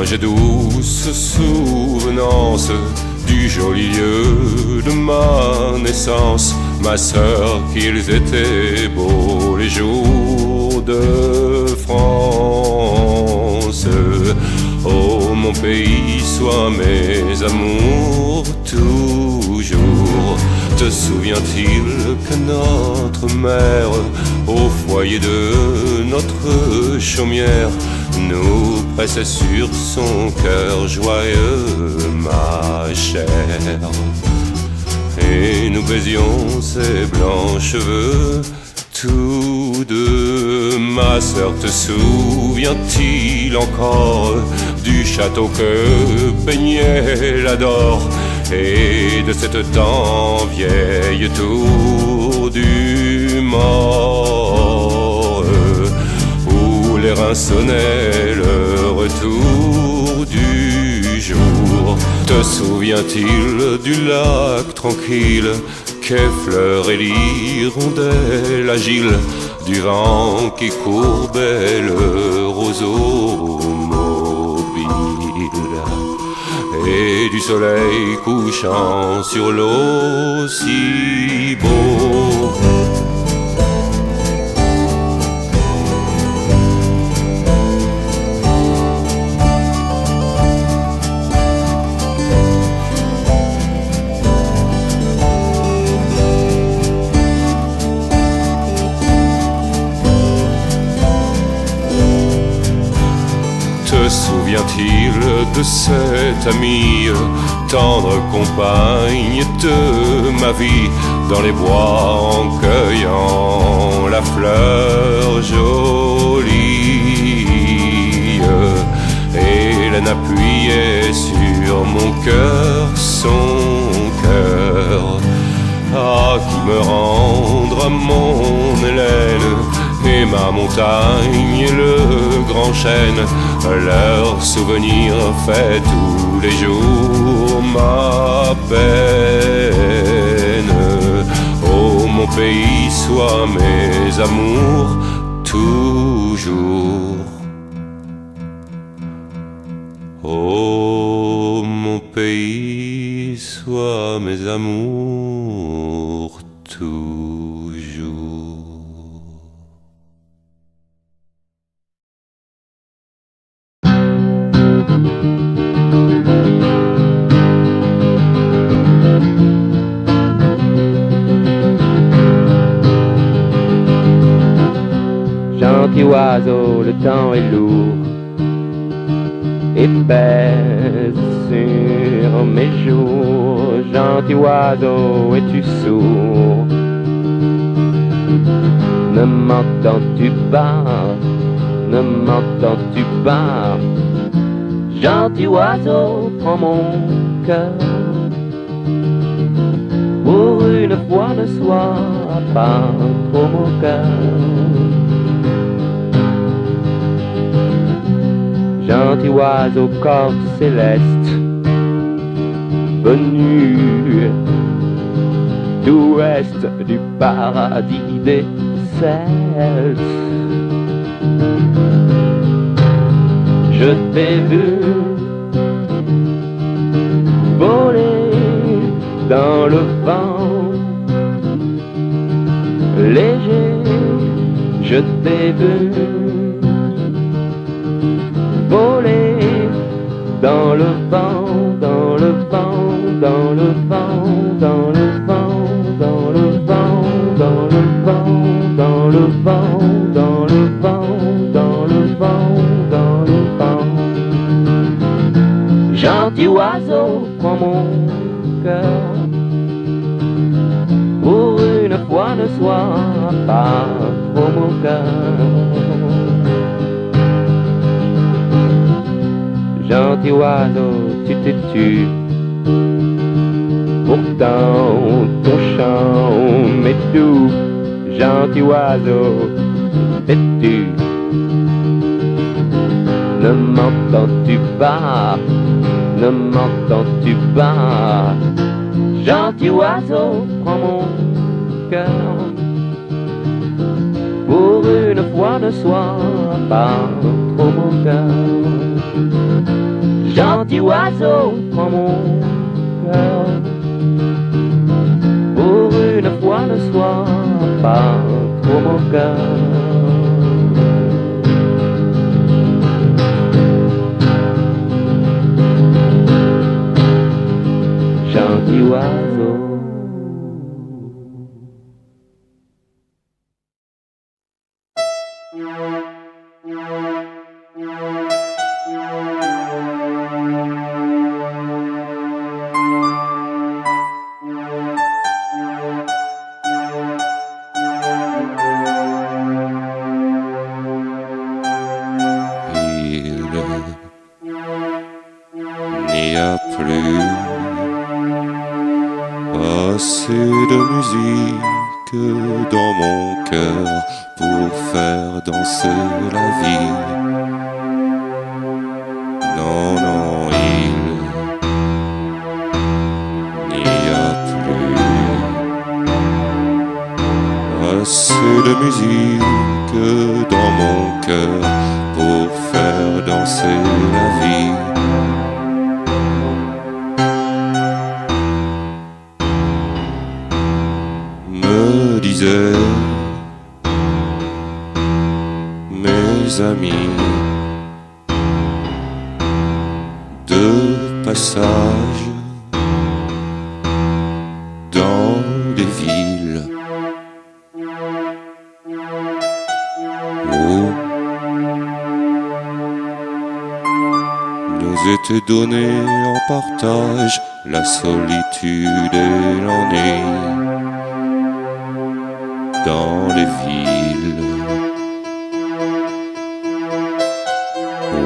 j'ai douce souvenance du joli lieu de ma naissance. Ma sœur, qu'ils étaient beaux les jours de France. Oh mon pays, sois mes amours toujours. Te souvient-il que notre mère, au foyer de notre chaumière, nous pressait sur son cœur joyeux, ma chère? Et nous baisions ses blancs cheveux tous deux. Ma sœur, te souvient-il encore du château que baignait la Dore et de cette dent vieille tour du mort où les reins sonnaient le retour du jour? Te souvient-il du lac tranquille qu'effleurait l'hirondelle agile, du vent qui courbait le roseau mobile et du soleil couchant sur l'eau si beau? Te souvient-il de cette amie, tendre compagne de ma vie, dans les bois en cueillant la fleur jolie? Hélène appuyait sur mon cœur son cœur. Ah, qui me rendra mon Hélène et ma montagne et le grand chêne? Leur souvenir fait tous les jours ma peine. Oh mon pays, sois mes amours toujours. Oh mon pays, sois mes amours toujours. Gentil oiseau, le temps est lourd et pèse sur mes jours. Gentil oiseau, es-tu sourd? Ne m'entends-tu pas? Ne m'entends-tu pas? Gentil oiseau, prends mon cœur. Pour une fois, ne sois pas trop mon cœur. Gentil oiseau, corps céleste, venu d'ouest du paradis des Celtes. Je t'ai vu voler dans le vent léger, je t'ai vu voler dans le vent, dans le vent, dans le vent, dans le vent, dans le vent, dans le vent, dans le vent, dans le vent, dans le vent, dans le vent. Gentil oiseau, prends mon cœur. Pour une fois, ne sois pas trop mon cœur. Gentil oiseau, tu te tues. Pourtant ton chant m'est doux. Gentil oiseau, t'es-tu? Ne m'entends-tu pas? Ne m'entends-tu pas? Gentil oiseau, prends mon cœur. Pour une fois, ne sois pas trop mon cœur. Gentil oiseau, prends mon cœur. Pour une fois, ne sois pas trop mon cœur. Gentil oiseau. Il n'y a plus assez de musique dans mon cœur pour faire danser la vie. Non, non, il n'y a plus assez de musique dans mon cœur pour faire danser la vie. Me disaient mes amis de passage dans des villes où nous était donné en partage la solitude et l'ennui. Dans les villes où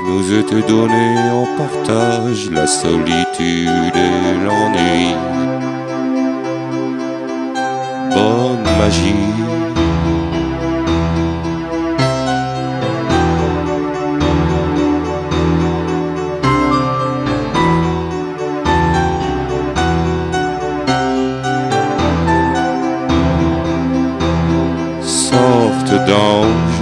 nous était donné en partage la solitude et l'ennui. Bonne magie. D'ange,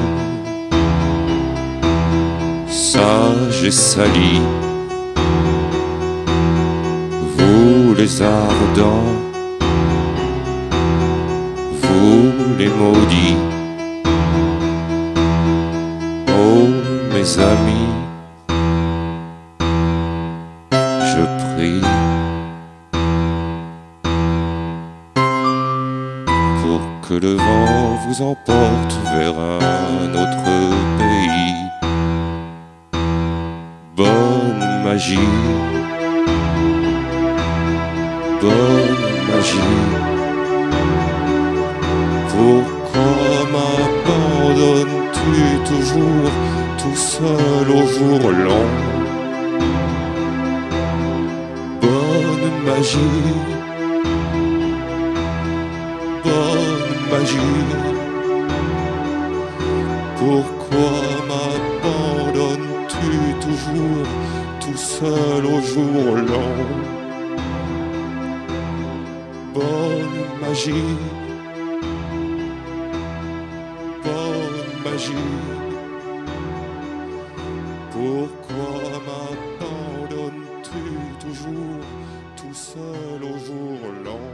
sage et sali, vous les ardents, vous les maudits, oh mes amis, je prie pour que le vent vous emporte vers un autre pays. Bonne magie, bonne magie. Pourquoi m'abandonnes-tu toujours tout seul au jour long? Bonne magie, bonne magie. Pourquoi m'abandonnes-tu toujours tout seul au jour long? Bonne magie, bonne magie. Pourquoi m'abandonnes-tu toujours tout seul au jour long?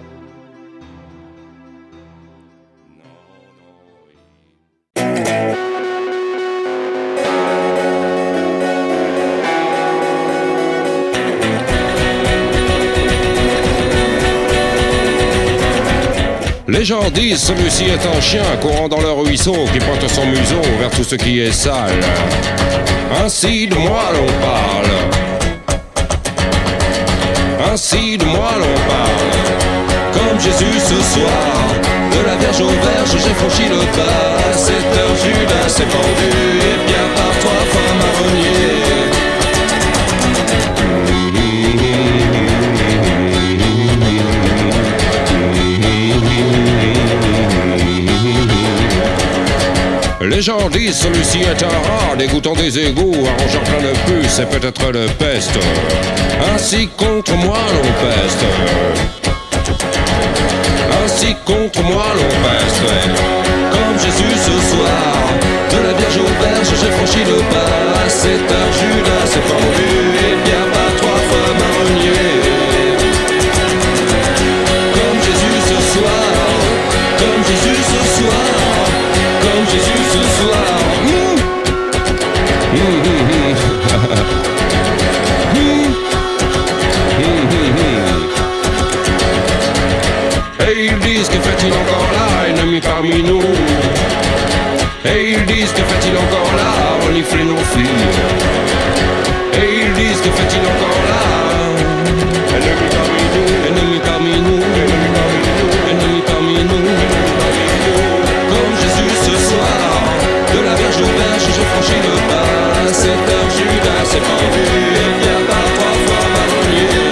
Les gens disent celui-ci est un chien courant dans le ruisseau qui pointe son museau vers tout ce qui est sale. Ainsi de moi l'on parle. Ainsi de moi l'on parle. Comme Jésus ce soir, de la Vierge aux Verges j'ai franchi le pas. À cette heure Judas s'est pendu, et bien par toi fin marronnier. Les gens disent celui-ci est un rat, dégoûtant des égouts, arrangeant plein de puces et peut-être de peste. Ainsi contre moi l'on peste. Ainsi contre moi l'on peste. Comme Jésus ce soir, de la Vierge aux j'ai franchi le pas. À 7 heures, Judas s'est pendu, et bien pas 3 fois marronnier. Comme Jésus ce soir, comme Jésus ce soir, comme Jésus ce soir. Et ils disent que fait-il encore là, ennemi parmi nous. Et ils disent que fait-il encore là, renifler nos filles. Et ils disent que fait-il encore là, ennemi parmi nous, ennemi parmi nous, ennemi parmi nous, ennemi parmi nous, ennemi parmi nous. Comme Jésus ce soir, de la Vierge aux Verges, j'ai franchi le pas. À 7 heures, Judas s'est pendu, et bien par 3 fois marronnier.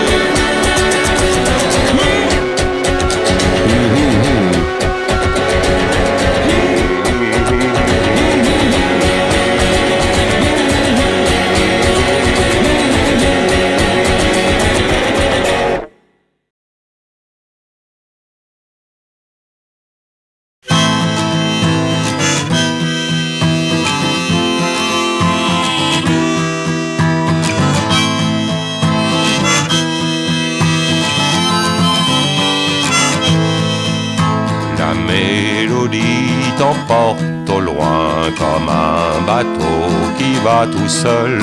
T'emporte au loin comme un bateau qui va tout seul,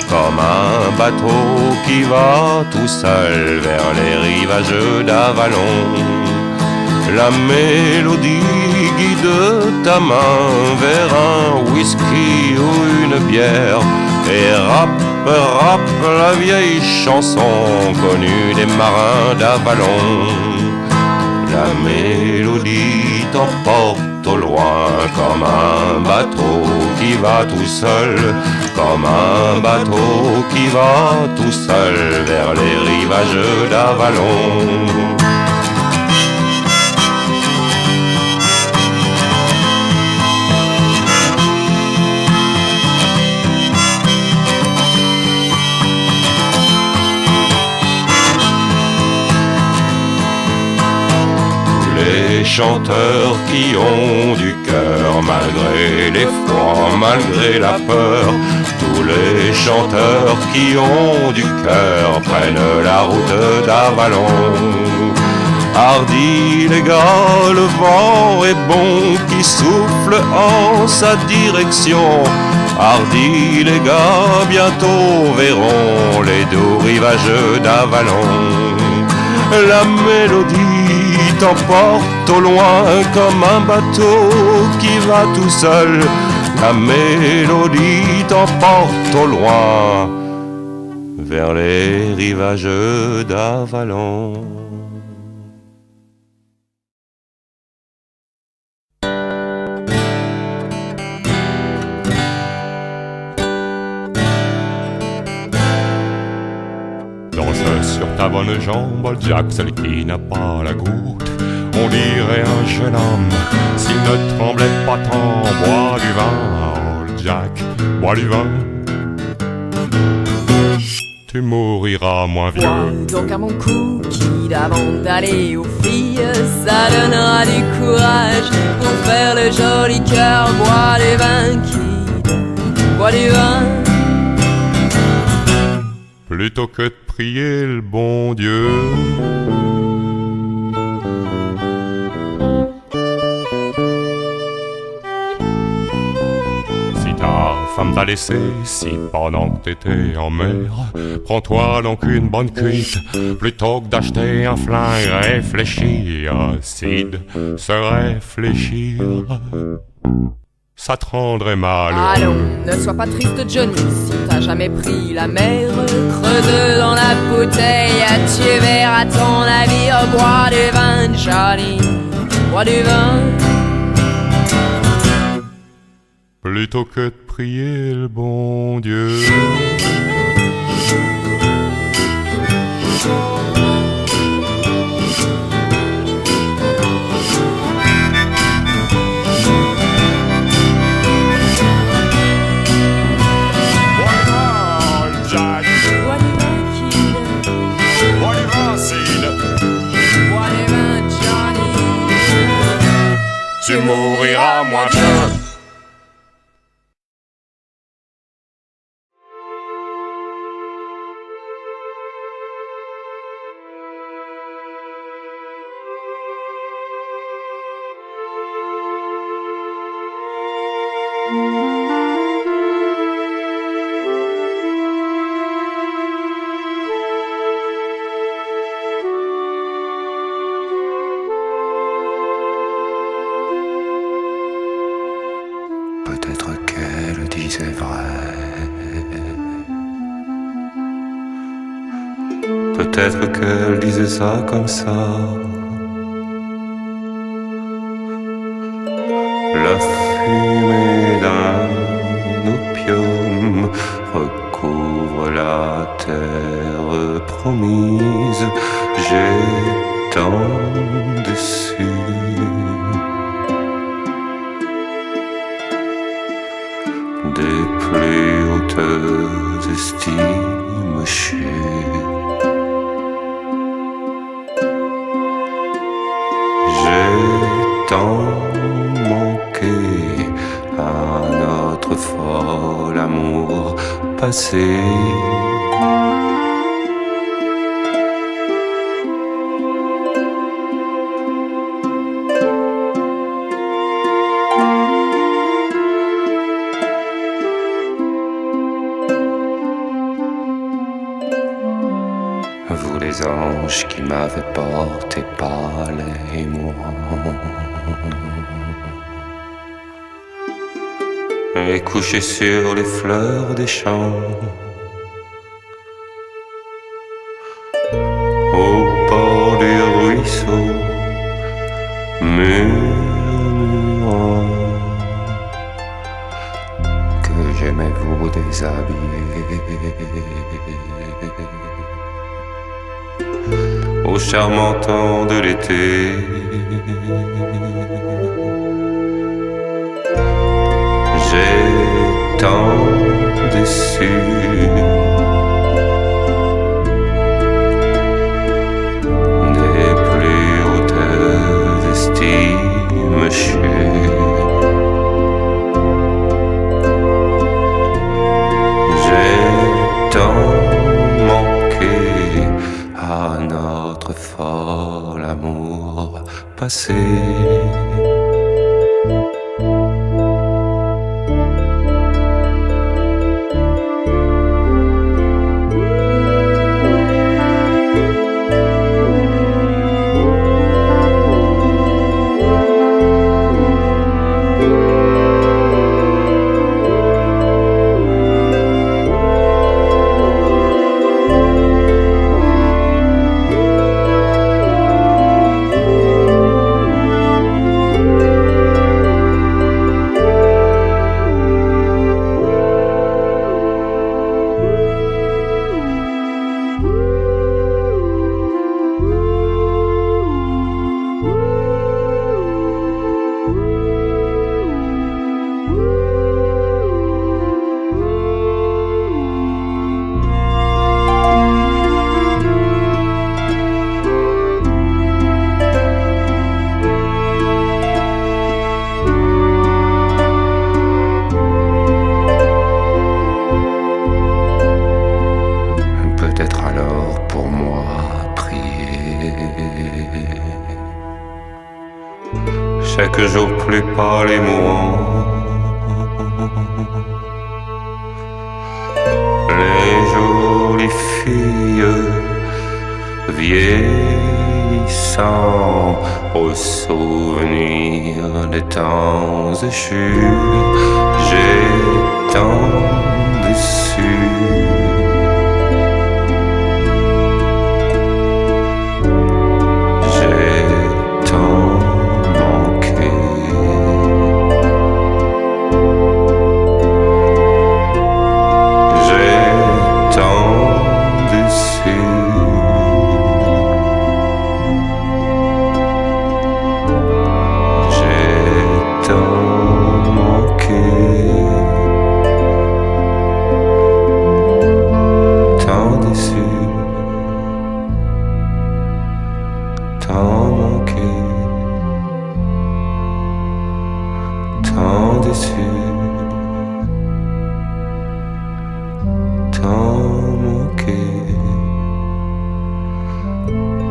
comme un bateau qui va tout seul vers les rivages d'Avalon. La mélodie guide ta main vers un whisky ou une bière et rappe, rappe la vieille chanson connue des marins d'Avalon. La mélodie t'emporte au loin comme un bateau qui va tout seul, comme un bateau qui va tout seul vers les rivages d'Avalon. Les chanteurs qui ont du cœur malgré l'effroi, malgré la peur. Tous les chanteurs qui ont du cœur prennent la route d'Avalon. Hardis les gars, le vent est bon qui souffle en sa direction. Hardis les gars, bientôt verront les doux rivages d'Avalon. La mélodie t'emporte au loin comme un bateau qui va tout seul. La mélodie t'emporte au loin vers les rivages d'Avalon. Sur ta bonne jambe, Jack, celle qui n'a pas la goutte. On dirait un jeune homme s'il ne tremblait pas tant. Bois du vin, oh Jack, bois du vin. Tu mouriras moins vieux. Bois donc à mon cookie avant d'aller aux filles. Ça donnera du courage pour faire le joli cœur. Bois du vin, kid, bois du vin. Plutôt que de prier le bon Dieu. Si ta femme t'a laissé, si pendant que t'étais en mer, prends-toi donc une bonne cuite, plutôt que d'acheter un flingue. Réfléchir, Sid, se réfléchir, ça te rendrait malheureux. Allons, ne sois pas triste Johnny, si t'as jamais pris la mer, creuse dans la bouteille, tu verras ton navire. Bois du vin Johnny, bois du vin. Plutôt que de prier le bon Dieu. Tu mouriras moins bien. Peut-être qu'elle disait ça comme ça. La fumée d'un opium recouvre la terre promise. J'ai tant dessus des plus hautes estimes chues. J'ai tant manqué à notre fol amour passé. Vous les anges qui m'avaient porté pâle et mourant, et couché sur les fleurs des champs, au bord du ruisseau, murmurant que j'aimais vous déshabiller. Au charmant temps de l'été, j'ai tant déçu des plus hautes estimes chues. J'ai tant manqué à notre fol amour passé. Chaque jour plus pâle et mourant, les jolies filles vieillissant au souvenir des temps échus. J'ai tant déçu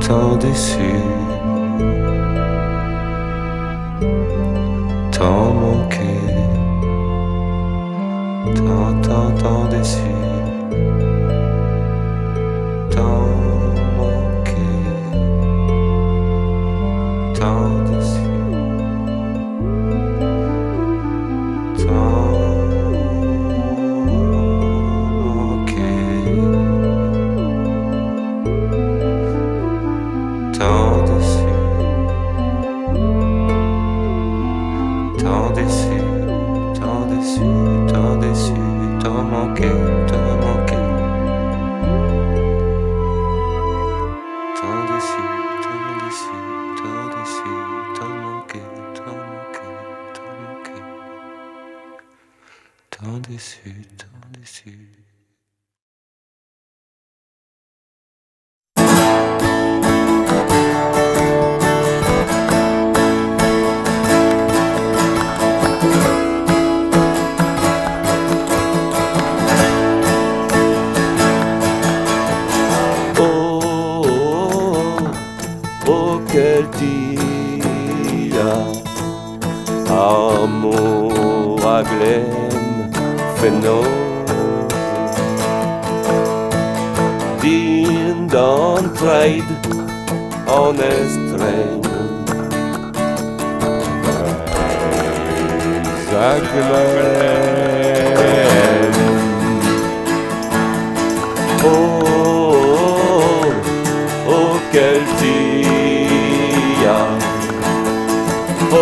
tant déçu, tant manqué, tant déçu, tant manqué, tant déçu, tant manqué. manqué, t'as manqué. Tant déçu, tant déçu, tant déçu, t'as manqué, t'as manqué, t'as manqué. Tant déçu, tant déçu. Quel dia amour à Glen Fenose din don trade honest train Zaglen oh quel dia oh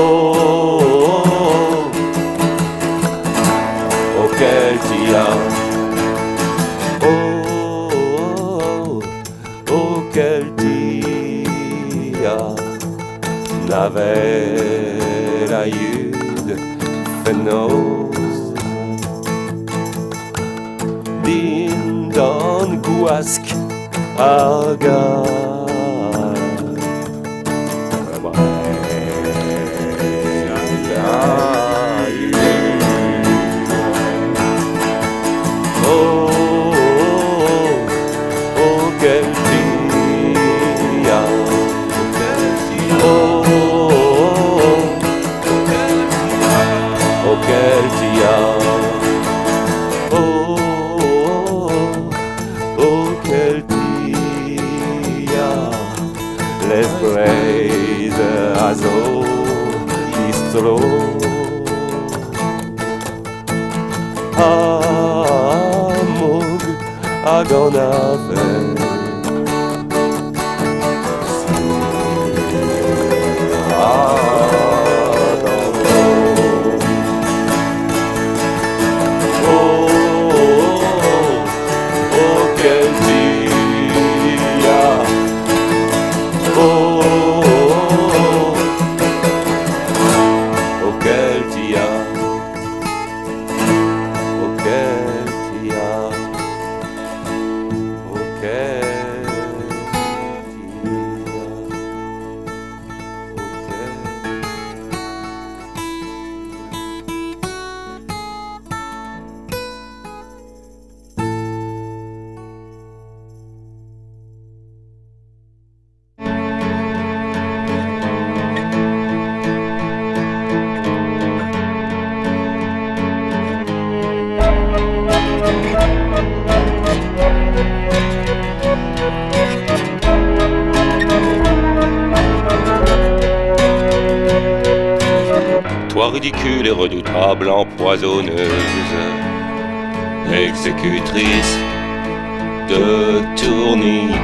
quel dia oh quel dia n'avait la yude Fenose din don guasc agar Amog agonave quel dia quel dia Toi ridicule et redoutable empoisonneuse, exécutrice de tournis,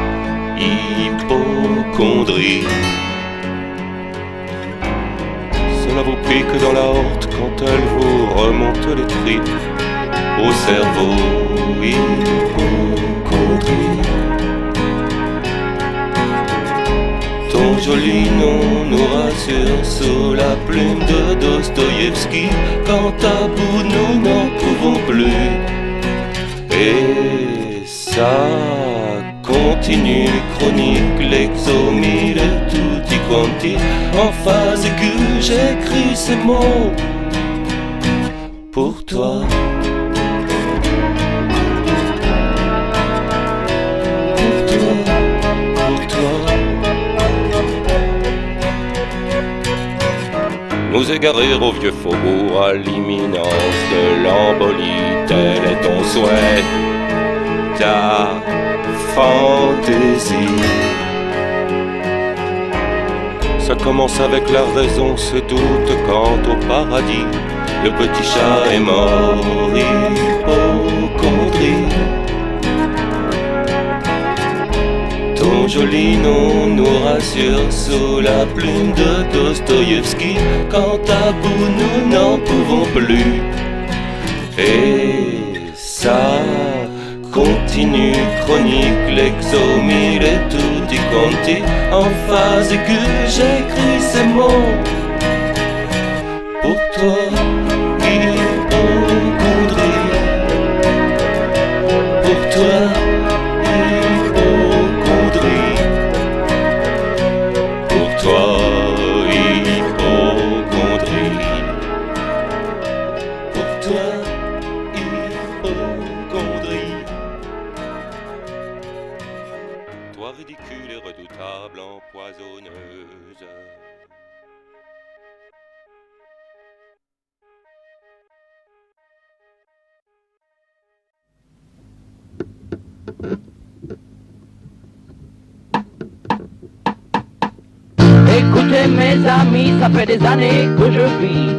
hypocondrie. Cela vous pique dans la horte quand elle vous remonte les tripes au cerveau, hypocondrie. Ton joli nom nous rassure sous la plume de Dostoïevski. Quant à bout, nous n'en pouvons plus. Et ça continue, chronique, l'exomile, tutti quanti. En phase aiguë, j'écris ces mots pour toi. Nous égarer au vieux faubourg à l'imminence de l'embolie, tel est ton souhait, ta fantaisie. Ça commence avec la raison, se doute quant au paradis. Le petit chat est mort, hypocondrie. Ton joli nom nous rassure sous la plume de Dostoïevski. Quant à bout, nous n'en pouvons plus. Et Ça continue, chronique, l'exomile et tutti quanti en phase que j'écris ces mots pour toi, hypocondrie. Pour toi, hypocondrie. Pour toi, hypocondrie. Pour toi, hypocondrie. Toi ridicule et redoutable, empoisonneuse. Écoutez mes amis, ça fait des années que je vis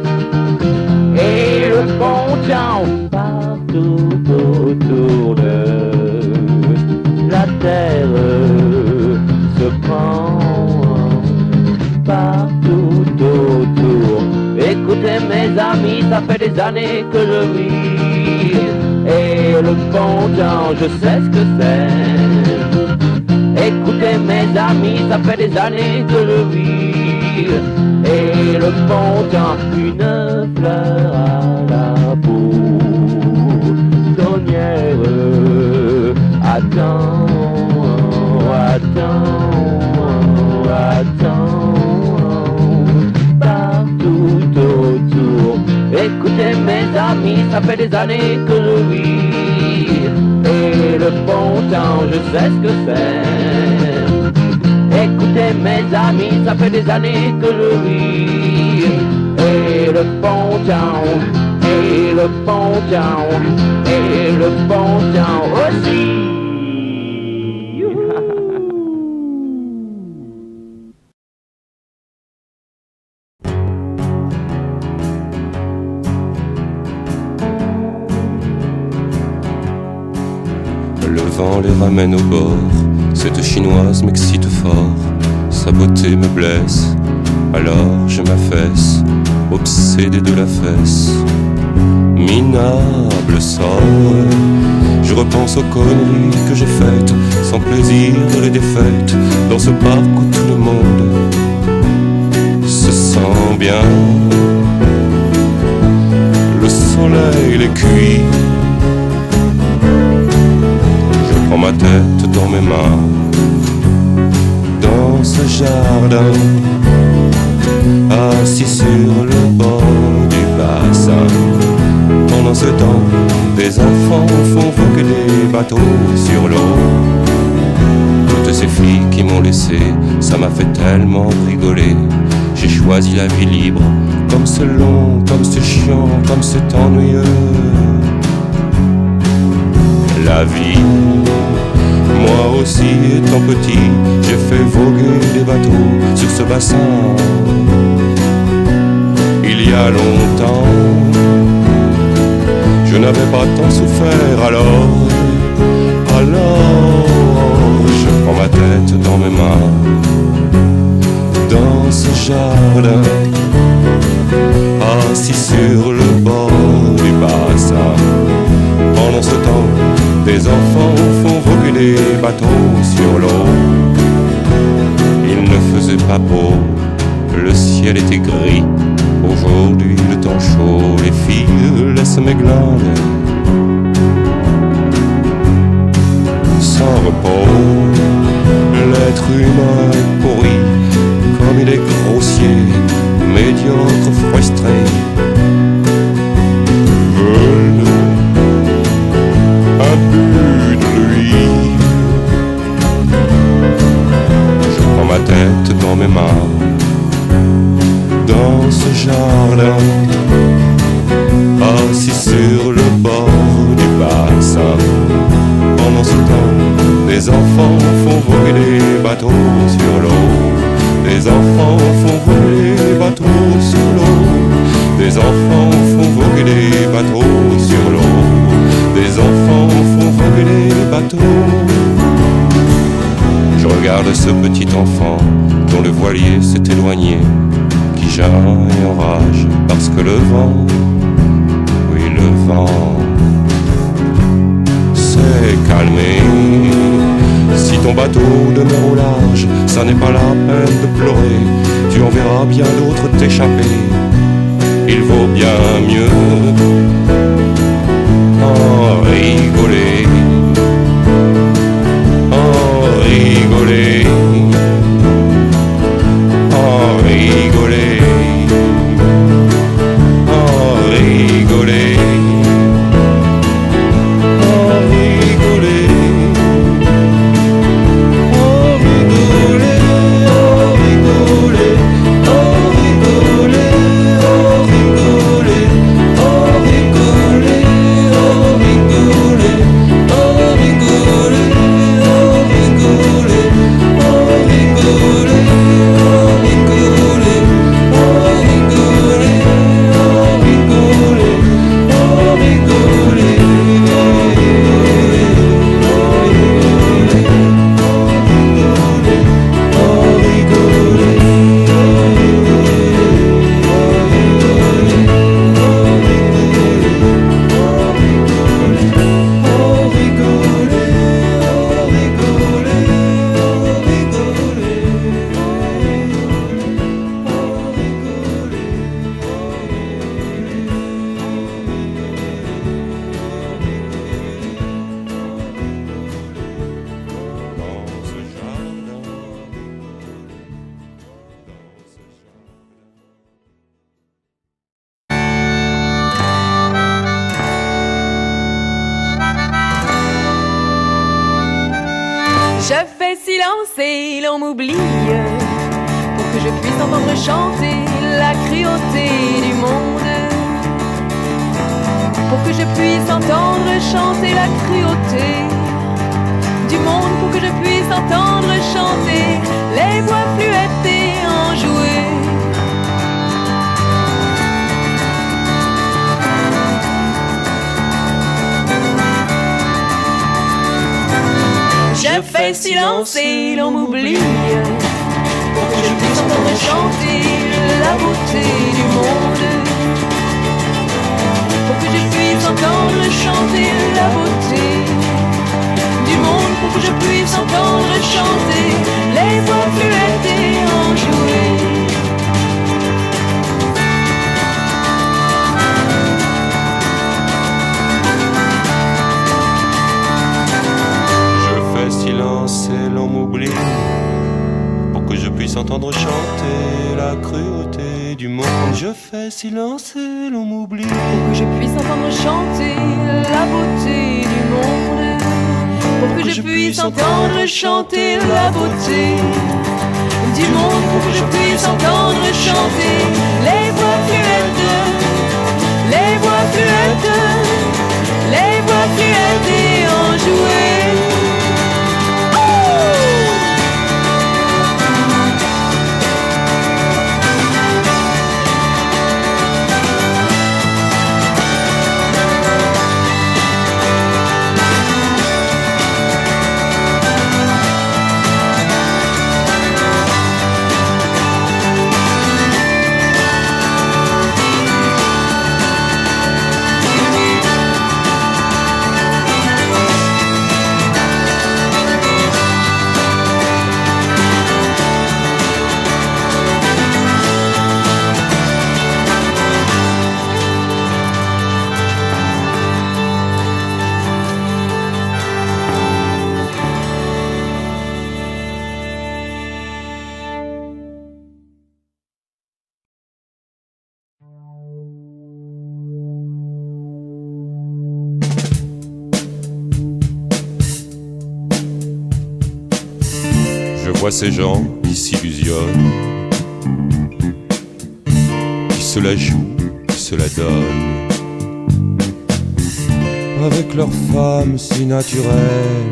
et le bon temps partout autour de la terre se prend partout autour. Écoutez mes amis, ça fait des années que je vis et le bon temps, je sais ce que c'est. Écoutez mes amis, ça fait des années que je vis et le bon temps, une fleur à la boutonnière. Attends, partout autour. Écoutez mes amis, ça fait des années que je vis et le bon temps, je sais ce que c'est. Écoutez mes amis, ça fait des années que je vis et le bon temps, et le bon temps, et le bon temps aussi. Le vent les ramène au bord. Cette chinoise m'excite fort. Sa beauté me blesse. Alors je m'affaisse, obsédé de la fesse. Minable sort. Je repense aux conneries que j'ai faites, sans plaisir de les défaites, dans ce parc où tout le monde se sent bien. Le soleil les cuit. Prends ma tête dans mes mains, dans ce jardin, assis sur le bord du bassin. Pendant ce temps, des enfants font voguer des bateaux sur l'eau. Toutes ces filles qui m'ont laissé, ça m'a fait tellement rigoler. J'ai choisi la vie libre, comme c'est long, comme c'est chiant, comme c'est ennuyeux. La vie, moi aussi étant petit, j'ai fait voguer des bateaux sur ce bassin. Il y a longtemps, je n'avais pas tant souffert alors je prends ma tête dans mes mains, dans ce jardin, assis sur le bord du bassin. Pendant ce temps, des enfants font voguer des bateaux sur l'eau. Il ne faisait pas beau, le ciel était gris. Aujourd'hui le temps chaud, les filles laissent mes glandes sans repos. L'être humain est pourri, comme il est grossier, médiocre, frustré. Veulent un but de lui. Je prends ma tête dans mes mains, dans ce jardin, assis sur le bord du bassin. Pendant ce temps, des enfants font voguer des bateaux sur l'eau. Des enfants font voguer des bateaux sur l'eau. Des enfants font voguer des bateaux sur l'eau. Des enfants font voguer des bateaux. Je regarde ce petit enfant dont le voilier s'est éloigné, qui geint et enrage parce que le vent, oui le vent, est calmé. Si ton bateau demeure au large, ça n'est pas la peine de pleurer. Tu en verras bien d'autres t'échapper. Il vaut bien mieux en rigoler, en rigoler, en rigoler, en rigoler. Je fais silence et l'on m'oublie pour que je puisse entendre chanter la cruauté du monde. Pour que je puisse entendre chanter la cruauté du monde. Pour que je puisse entendre chanter les voix fluettes et enjouées. Je fais silence et l'on m'oublie pour que je puisse entendre chanter la beauté du monde. Pour que je puisse entendre chanter la beauté du monde. Pour que je puisse entendre chanter les voix fluettes et enjouées. Silence et l'on m'oublie pour que je puisse entendre chanter la cruauté du monde. Je fais silence et l'on m'oublie pour que je puisse entendre chanter la beauté du monde. Pour que je puisse entendre chanter la beauté du monde. Pour que je puisse entendre chanter les voix fluettes, les voix fluettes, les voix fluettes et enjouées. Je vois ces gens qui s'illusionnent, qui se la jouent, qui se la donnent, avec leur femme si naturelle.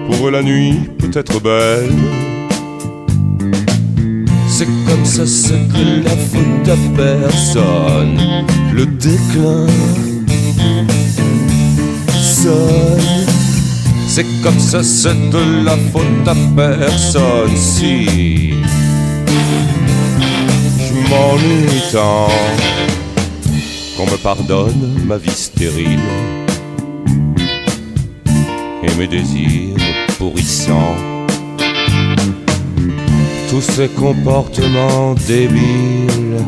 Pour eux la nuit peut être belle. C'est comme ça, c'est de la faute à personne. Le déclin sonne. C'est comme ça, c'est de la faute à personne. Si je m'ennuie tant, qu'on me pardonne ma vie stérile. mes désirs pourrissants. Tous ces comportements débiles,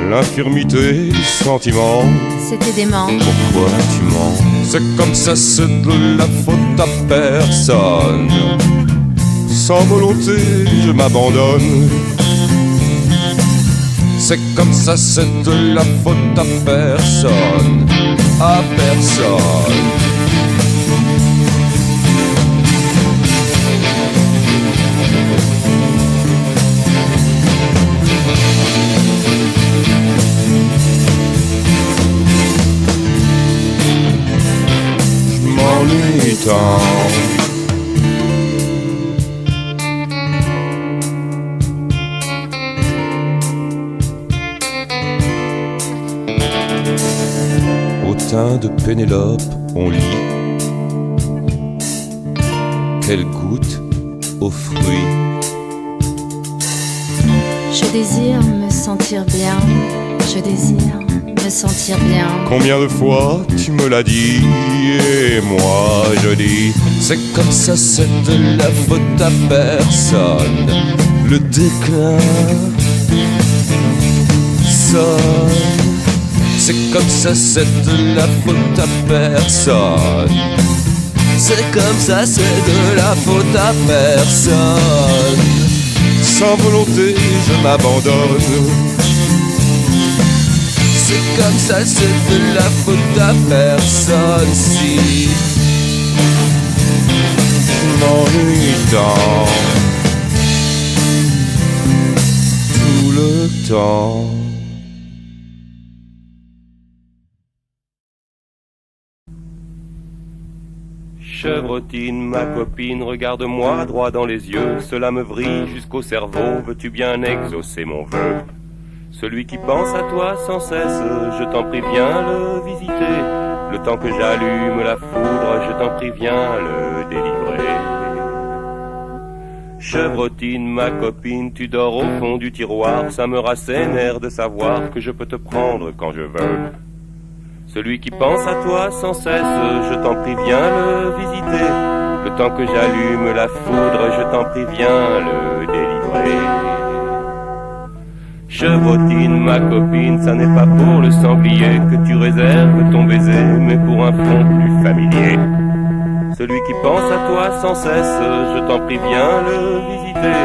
l'infirmité du sentiment. C'était dément. Pourquoi tu mens? C'est comme ça, c'est de la faute à personne. Sans volonté, je m'abandonne. C'est comme ça, c'est de la faute à personne. À personne. M'ennuie tant. Au teint de Pénélope, on lit qu'elle goûte aux fruits. Je désire me sentir bien. Je désire me sentir bien. Combien de fois tu me l'as dit et moi je dis c'est comme ça, c'est de la faute à personne. Le déclin sonne. C'est comme ça, c'est de la faute à personne. C'est comme ça, c'est de la faute à personne. Sans volonté, je m'abandonne. C'est comme ça, c'est de la faute à personne. Si je m'ennuie tant, tout le temps. Chevrotine, ma copine, regarde-moi droit dans les yeux. Cela me vrille jusqu'au cerveau. Veux-tu bien exaucer mon vœu? Celui qui pense à toi sans cesse, je t'en prie viens le visiter. Le temps que j'allume la foudre, je t'en prie viens le délivrer. Chevrotine, ma copine, tu dors au fond du tiroir. Ça me rassénère de savoir que je peux te prendre quand je veux. Celui qui pense à toi sans cesse, je t'en prie viens le visiter. Le temps que j'allume la foudre, je t'en prie viens le délivrer. Chevrotine, ma copine, ça n'est pas pour le sanglier que tu réserves ton baiser, mais pour un fond plus familier. Celui qui pense à toi sans cesse, je t'en prie viens le visiter.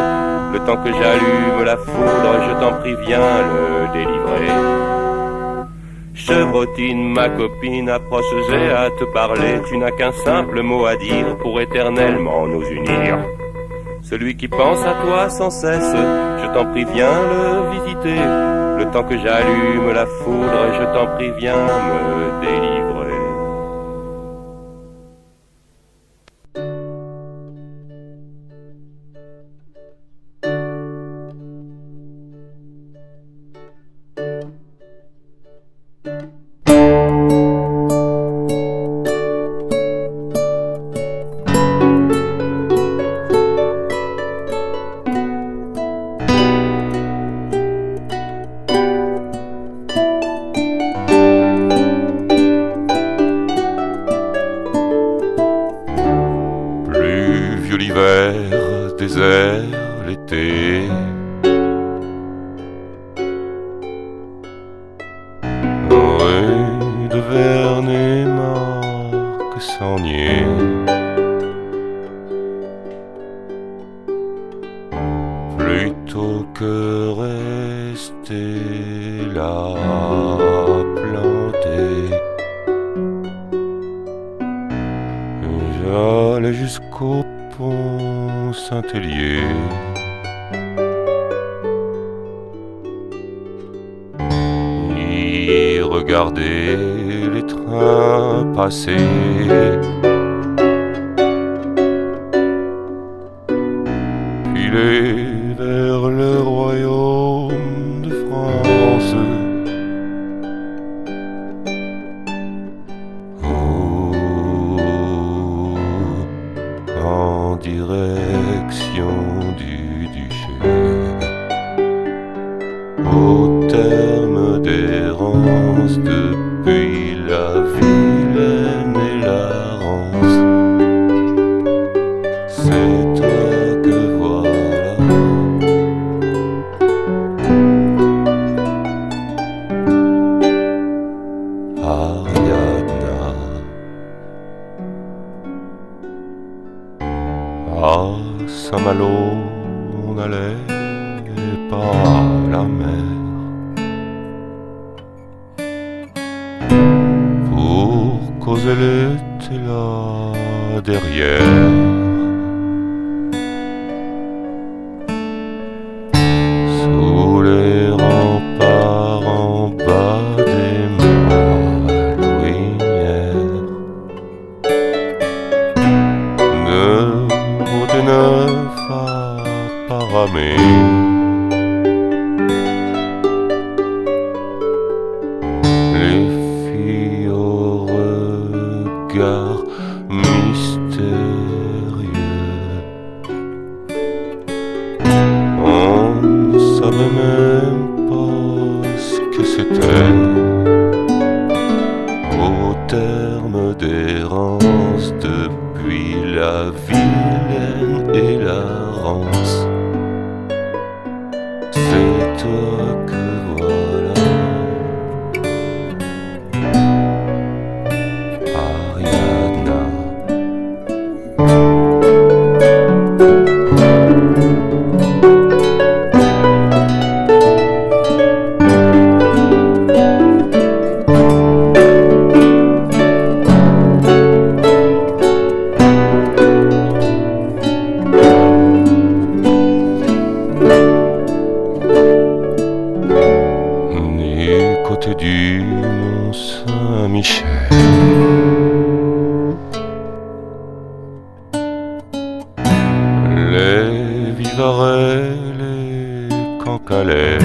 Le temps que j'allume la foudre, je t'en prie viens le délivrer. Chevrotine, ma copine, approche, j'ai à te parler. Tu n'as qu'un simple mot à dire pour éternellement nous unir. Celui qui pense à toi sans cesse, je t'en prie viens le visiter. Le temps que j'allume la foudre, je t'en prie viens me délivrer. L'hiver, désert, l'été. Rue de Vernet, Marc Sangnier. Plutôt que rester là planté, j'allais jusqu'au pont Saint-Hélier. Y regarder les trains passer. Filer vers le royaume de France. En direction du duché, au terme d'errance depuis la Vilaine et la Rance. À Saint-Malo, on n'allait pas à la mer pour cause elle était là derrière. Sous les remparts en bas des malouinières, neuf et neuf à paramer. Les filles au regard mystérieux, on ne savait même pas ce que c'était. Au terme d'errance depuis la Vilaine et la Rance, c'est toi que voilà, Ariadna. Né côté du Mont Saint-Michel, les Vivarais, les Cancalais,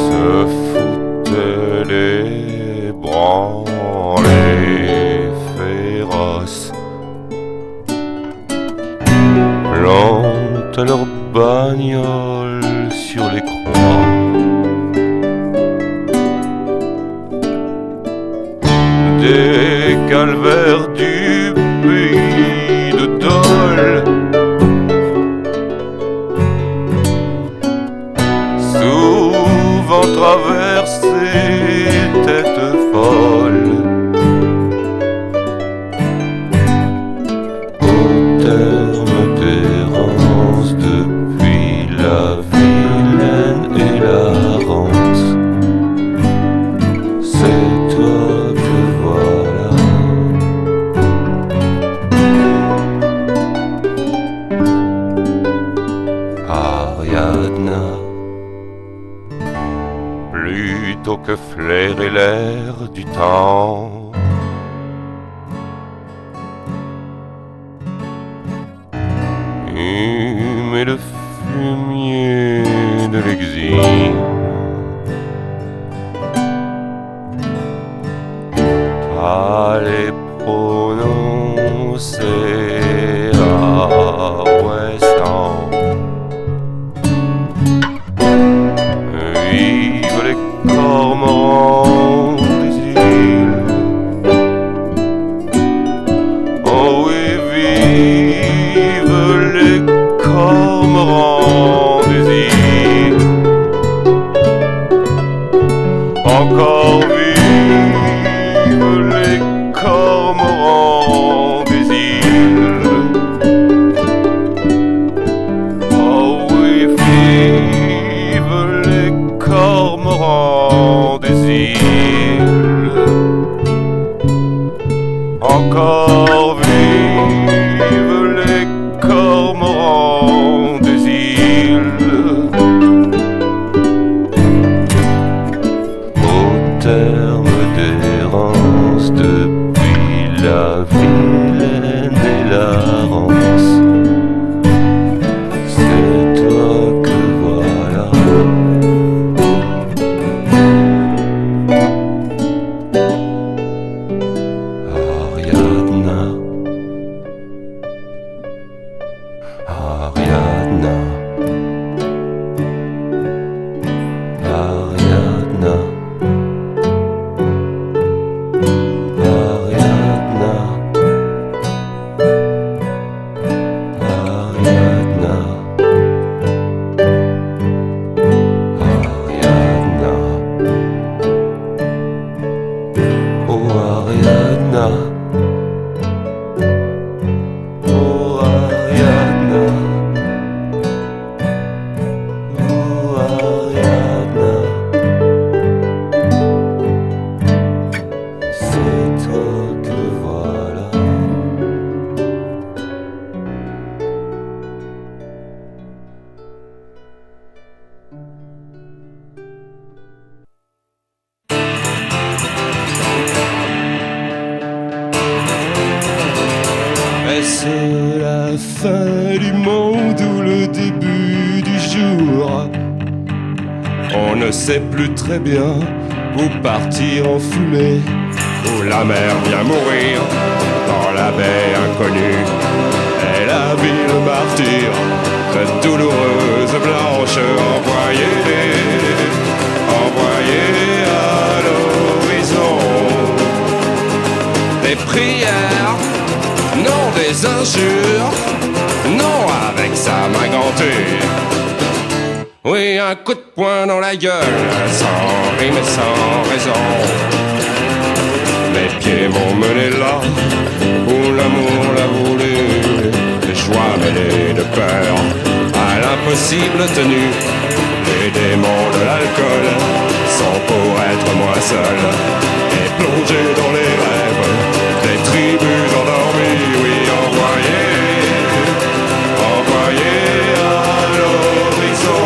se foutaient les branlés féroces, plantent leurs bagnoles sur les croix. Des calvaires du pays de Dole, souvent traversées têtes folles, au terme d'errance depuis la Vilaine et la Rance, c'est toi que voilà, Ariadna. Plutôt que flairer l'air du temps, humer le fumier de l'exil, aller prononcer à Ouessant. Vive les cormorans des îles, oh oui, vive les cormorans des îles. Encore vive les cormorans des îles, oh oui, vive les cormorans des îles. Encore vive les cormorans des îles. Au terme d'errance depuis la Vilaine et la Rance, c'est toi que voilà, Ariadna. Ariadna. Oh Ariadna. Oh Ariadna. C'est toi que voilà. Est-ce la fin du monde ou le début du jour? On ne sait plus très bien où partir en fumée, où la mer vient mourir dans la baie inconnue. Et la ville martyre, cette douloureuse blanche envoyée à l'horizon. Des prières, non des injures, non avec sa main gantée. Oui, un coup de poing dans la gueule, sans rime et sans raison. Mes pieds m'ont mené là où l'amour l'a voulu. Les joies mêlées de peur à l'impossible tenue. Les démons de l'alcool sont pour être moins seul et plonger dans les rêves des tribus endormies. Oui, envoyés à l'horizon.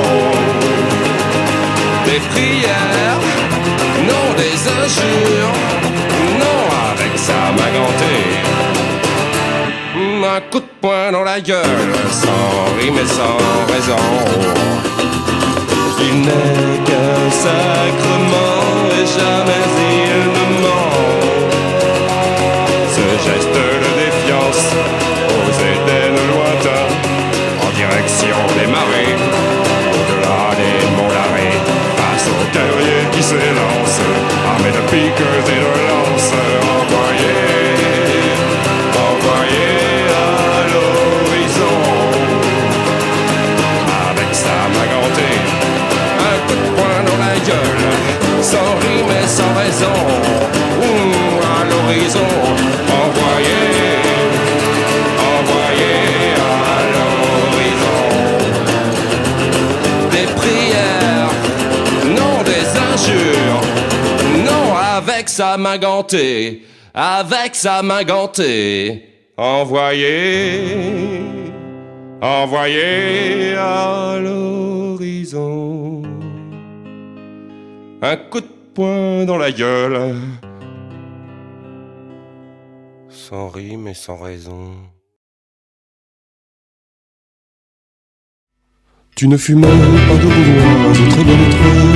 Des prières, non des injures, non avec sa main gantée. Un coup de poing dans la gueule, sans rime et sans raison. Il n'est qu'un sacrement et jamais il ne ment. Ce geste de défiance aux Éden lointains, en direction des marées, au-delà des monts d'arrêt, face aux guerriers qui s'élancent, armés de piqueuses et de lances, envoyés à l'horizon. Avec sa main gantée, un coup de poing dans la gueule, sans rime et sans raison. À l'horizon, envoyés à l'horizon. Des prières, non des injures, non avec sa main gantée, avec sa main gantée. Envoyés à l'horizon. Un coup de poing dans la gueule, sans rime et sans raison. Tu ne fumais pas de gauloise, très bonne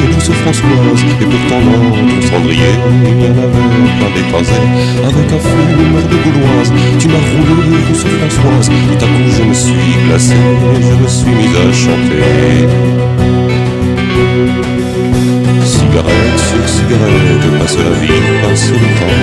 et douce Françoise, et pourtant dans ton cendrier, il y en avait plein d'écrasés, avec un fumeur de gauloise. Tu m'as roulé, douce Françoise, tout à coup je me suis glacé, je me suis mis à chanter. Cigarette sur cigarette, passe la vie, passe le temps,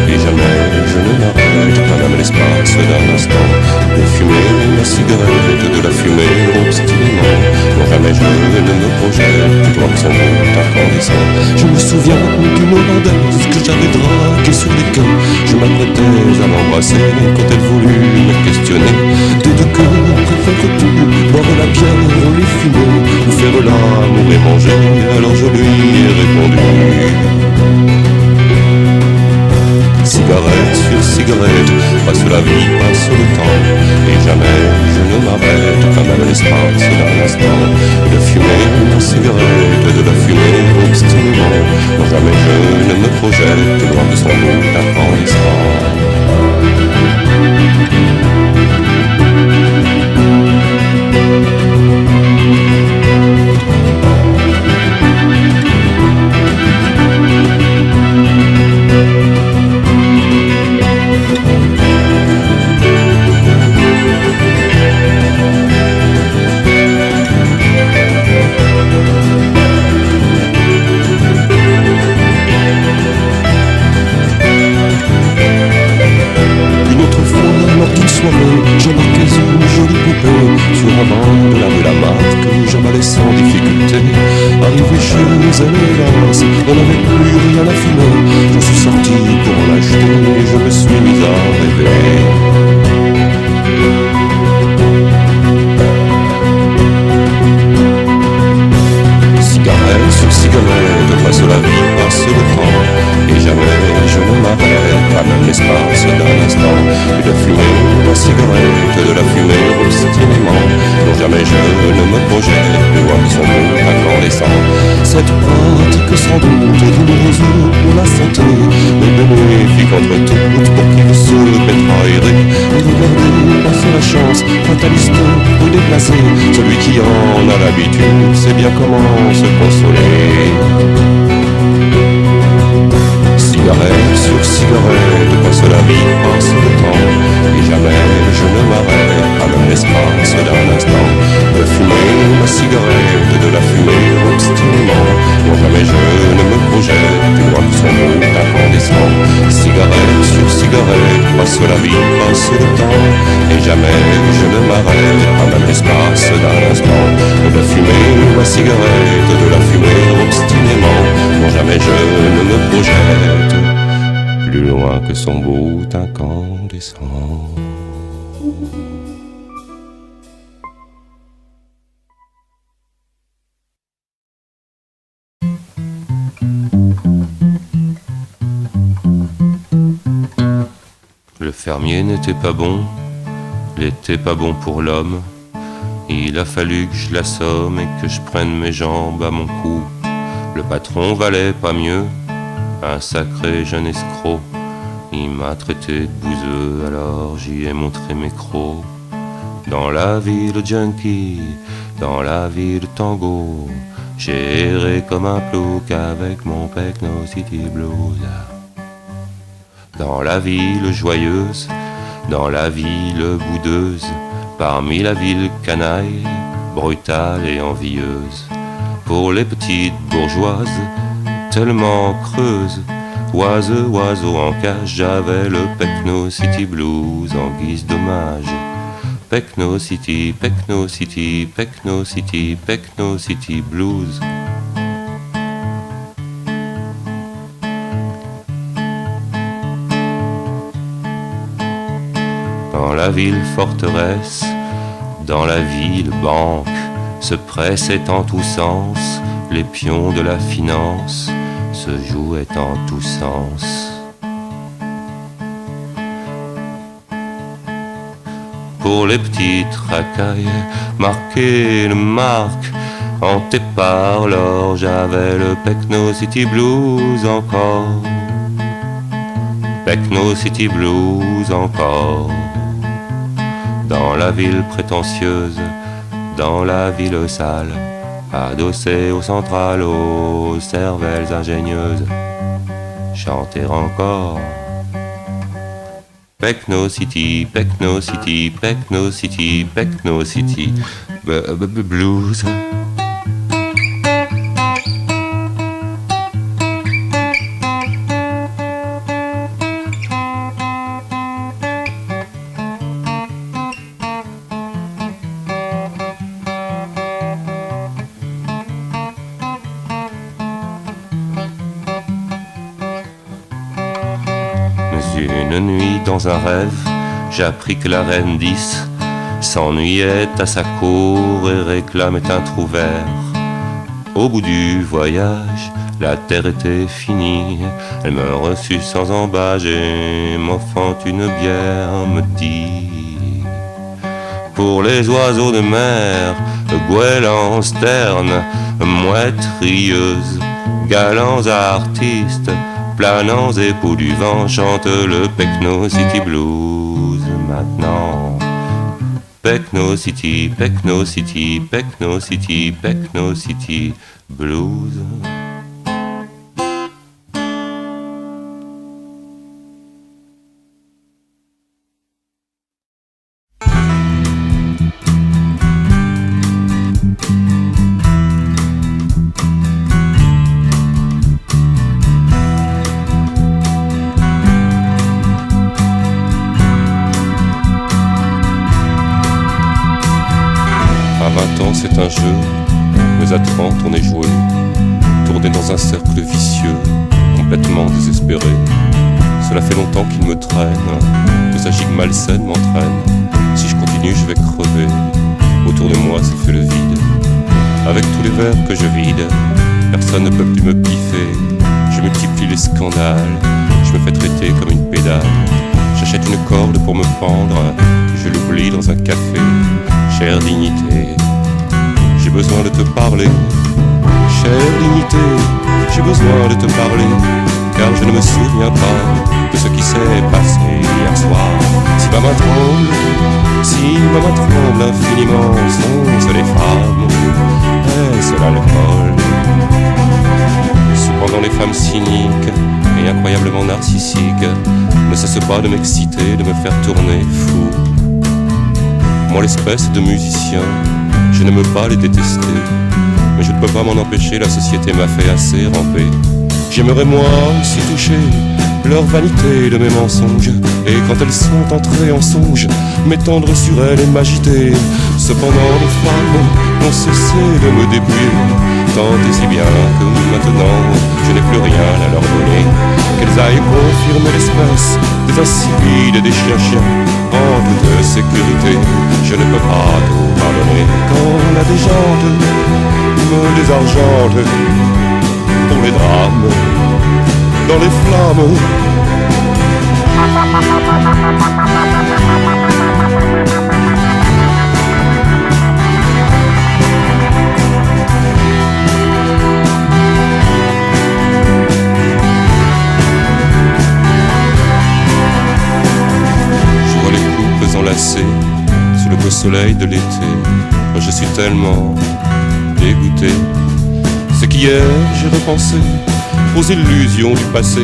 et jamais je ne m'arrête, pas même l'espace d'un instant, de fumer la cigarette, de la fumer obstinément. Non, jamais je ne me projette, toi sans doute incandescent. Je me souviens d'une Hollandaise que j'avais draguée sur les quais. Je m'apprêtais à l'embrasser quand elle voulut me questionner. De deux cœurs, préfères-tu boire la bière, les fumer, ou faire l'amour et manger? Alors je lui ai répondu: cigarette sur cigarette, passe la vie, passe le temps, et jamais je ne m'arrête, pas même l'espace d'un instant, de fumer la cigarette, de la fumer obstinément. Non, jamais je ne me projette, loin de son doute incandescent. J'embarquais une jolie poupée sur un banc de la rue Lamarck. Je m'allais sans difficulté. Arrivé chez elle, hélas, on n'avait plus rien à fumer. Je suis sorti pour l'acheter et je me suis de fumer la cigarette, de la fumer obstinément, dont jamais je ne me projette, de voir son goût incandescent. Cette pratique sans doute douloureuse pour la santé, mais bénéfique entre toutes pour qui veut se pétrailler. Et regardez passer la chance, fataliste ou déplacé, celui qui en a l'habitude sait bien comment se consoler. Cigarette sur cigarette, passe la vie, passe le temps, et jamais je ne m'arrête à même l'espace d'un instant. De fumer ma cigarette, de la fumer obstinément, dont jamais je ne me projette, et vois que son goût incandescent. Cigarette sur cigarette, passe la vie, passe le temps, et jamais je ne m'arrête à même l'espace d'un instant. De fumer ma cigarette, de la fumer obstinément, dont jamais je ne me projette, plus loin que son bout incandescent. Le fermier n'était pas bon, n'était pas bon pour l'homme. Il a fallu que je l'assomme et que je prenne mes jambes à mon cou. Le patron valait pas mieux, un sacré jeune escroc. Il m'a traité de bouseux, alors j'y ai montré mes crocs. Dans la ville junkie, dans la ville tango, j'ai erré comme un plouc avec mon Pecno City Blues. Dans la ville joyeuse, dans la ville boudeuse, parmi la ville canaille, brutale et envieuse. Pour les petites bourgeoises, tellement creuses, oiseau en cage, j'avais le Pecno City Blues en guise d'hommage. Pecno City, Pecno City, Pecno City, Pecno City Blues. Dans la ville forteresse, dans la ville banque, se pressaient en tous sens les pions de la finance, se jouaient en tous sens. Pour les petites racailles, marquées de marque, hanté par l'or, j'avais le Pecno City Blues encore. Pecno City Blues encore. Dans la ville prétentieuse, dans la ville sale, adossée aux centrales, aux cervelles ingénieuses, chanter encore. Pecno City, Pecno City, Pecno City, Pecno City, Blues. Une nuit dans un rêve, j'appris que la reine 10 s'ennuyait à sa cour et réclamait un trou vert. Au bout du voyage, la terre était finie. Elle me reçut sans embâche et m'offrant une bière, me dit: pour les oiseaux de mer, goélands, sternes, mouettes rieuses, galants artistes, planants époux du vent, chante le Pecno City Blues maintenant. Pecno City, Pecno City, Pecno City, Pecno City Blues. C'est un jeu, mais à 30 on est joué, tourné dans un cercle vicieux, complètement désespéré. Cela fait longtemps qu'il me traîne, que sa gigue malsaine m'entraîne. Si je continue je vais crever, autour de moi c'est fait le vide. Avec tous les verres que je vide, personne ne peut plus me piffer. Je multiplie les scandales, je me fais traiter comme une pédale. J'achète une corde pour me pendre, je l'oublie dans un café. Chère dignité, j'ai besoin de te parler. Chère dignité, j'ai besoin de te parler, car je ne me souviens pas de ce qui s'est passé hier soir. Si ma main tremble infiniment, sont-ce les femmes, est-ce l'alcool? Cependant les femmes cyniques et incroyablement narcissiques ne cessent pas de m'exciter, de me faire tourner fou. Moi l'espèce de musicien, je n'aime pas les détester, mais je ne peux pas m'en empêcher, la société m'a fait assez ramper. J'aimerais moi aussi toucher leur vanité de mes mensonges, et quand elles sont entrées en songe, m'étendre sur elles et m'agiter. Cependant les femmes n'ont cessé de me dépouiller, tant et si bien que maintenant je n'ai plus rien à leur donner. Qu'elles aillent confirmer l'espèce des incivides et des chiens en toute sécurité. Je ne peux pas tout pardonner quand la déjante me désargente pour les drames dans les flammes. Je vois les couples enlacés sous le beau soleil de l'été. Je suis tellement dégoûté. C'est qu'hier j'ai repensé aux illusions du passé.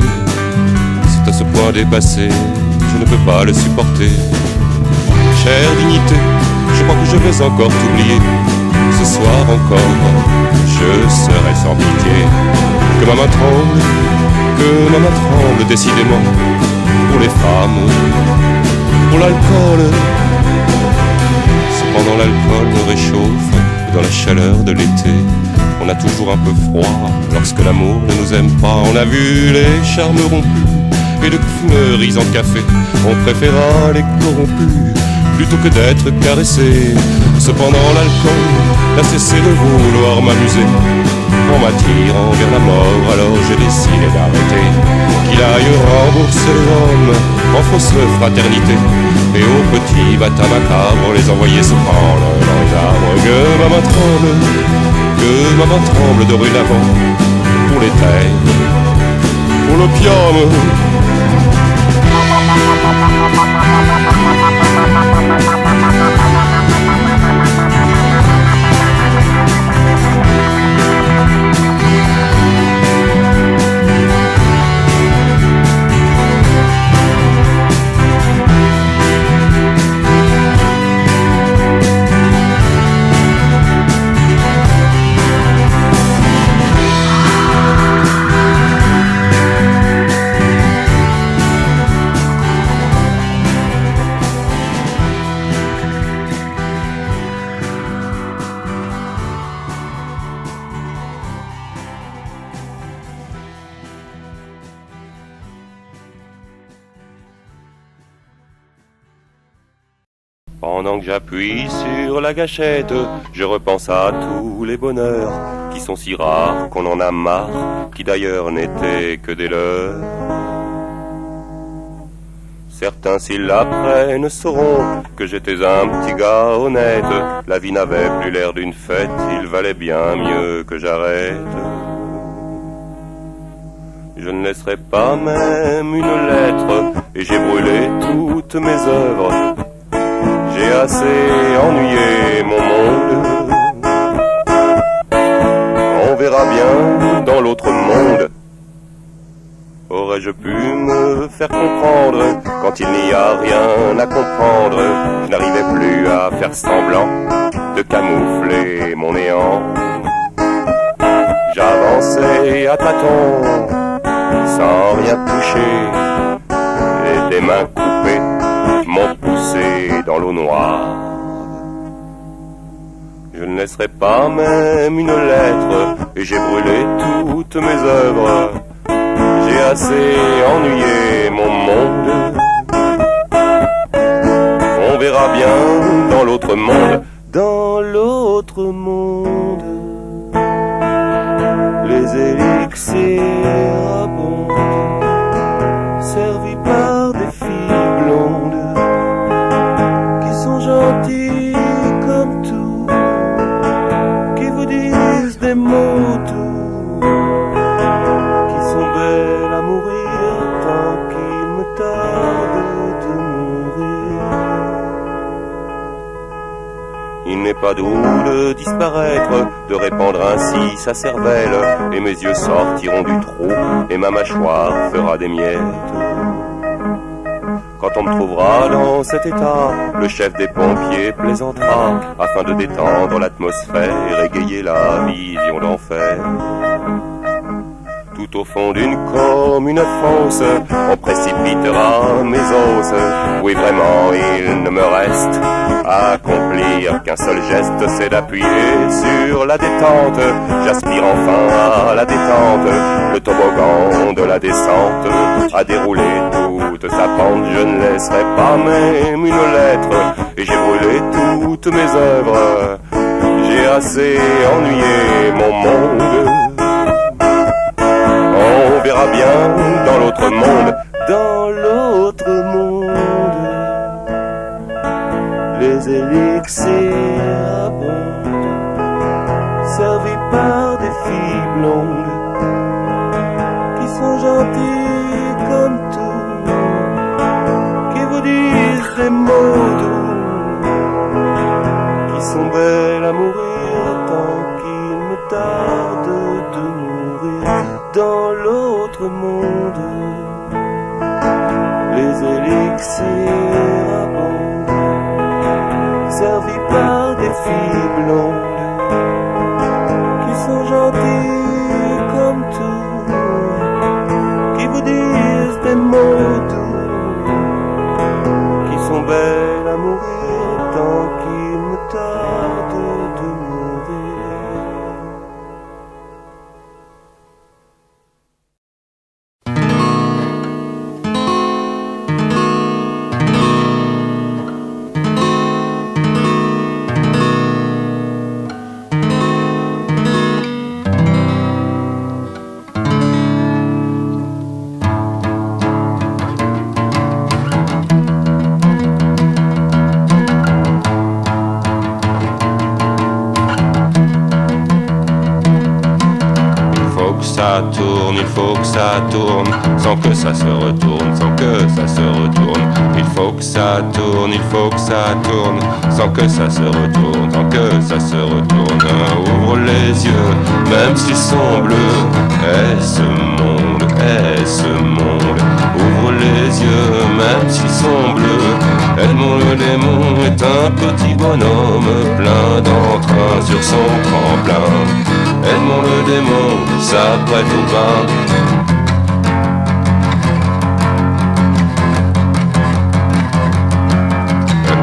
C'est à ce point dépassé, je ne peux pas le supporter. Chère dignité, je crois que je vais encore t'oublier. Ce soir encore, je serai sans pitié. Que ma main tremble décidément, pour les femmes, pour l'alcool. Cependant l'alcool me réchauffe, et dans la chaleur de l'été, on a toujours un peu froid lorsque l'amour ne nous aime pas. On a vu les charmes rompus et de fumeries en café, on préféra les corrompus plutôt que d'être caressé. Cependant l'alcool n'a cessé de vouloir m'amuser, en m'attirant vers la mort, alors j'ai décidé d'arrêter. Qu'il aille rembourser les hommes en fausse fraternité, et aux petits bâtards macabres les envoyer se prendre dans les arbres. Que ma main tremble dorénavant, pour les terres, pour l'opium. Pendant que j'appuie sur la gâchette, je repense à tous les bonheurs qui sont si rares qu'on en a marre, qui d'ailleurs n'étaient que des leurs. Certains s'ils l'apprennent sauront que j'étais un petit gars honnête. La vie n'avait plus l'air d'une fête, il valait bien mieux que j'arrête. Je ne laisserai pas même une lettre, et j'ai brûlé toutes mes œuvres. J'ai assez ennuyé mon monde. On verra bien dans l'autre monde. Aurais-je pu me faire comprendre quand il n'y a rien à comprendre? Je n'arrivais plus à faire semblant de camoufler mon néant. J'avançais à tâtons, sans rien toucher, et des mains coupées m'ont poussé dans l'eau noire. Je ne laisserai pas même une lettre, et j'ai brûlé toutes mes œuvres. J'ai assez ennuyé mon monde. On verra bien dans l'autre monde. Dans l'autre monde, les élixirs abondent, servis par des filles blondes. pas doux de disparaître, de répandre ainsi sa cervelle, et mes yeux sortiront du trou, et ma mâchoire fera des miettes. Quand on me trouvera dans cet état, le chef des pompiers plaisantera, afin de détendre l'atmosphère, égayer la vision d'enfer. Tout au fond d'une commune fosse, on précipitera mes os. Oui, vraiment, il ne me reste à accomplir qu'un seul geste, c'est d'appuyer sur la détente. J'aspire enfin à la détente, le toboggan de la descente a déroulé toute sa pente. Je ne laisserai pas même une lettre, et j'ai brûlé toutes mes œuvres. J'ai assez ennuyé mon monde. On verra bien dans l'autre monde, dans l'autre monde. Les élixirs abondent, servis par des filles blondes, qui sont gentilles comme tout, qui vous disent des mots doux, qui sont belles à mourir tant qu'il me tarde de mourir. Dans l'autre monde, les élixirs abondent, servis par des filles blondes, qui sont gentilles comme tout, qui vous disent des mots doux, qui sont belles à mourir tant qu'il me tarde de mourir. Il faut que ça tourne, sans que ça se retourne, sans que ça se retourne. Il faut que ça tourne, il faut que ça tourne, sans que ça se retourne, sans que ça se retourne. Ouvre les yeux, même s'ils sont bleus. Est-ce monde, est-ce monde? Ouvre les yeux, même s'ils sont bleus. Edmond le démon est un petit bonhomme plein d'entrain sur son tremplin. Edmond le démon s'apprête au bain.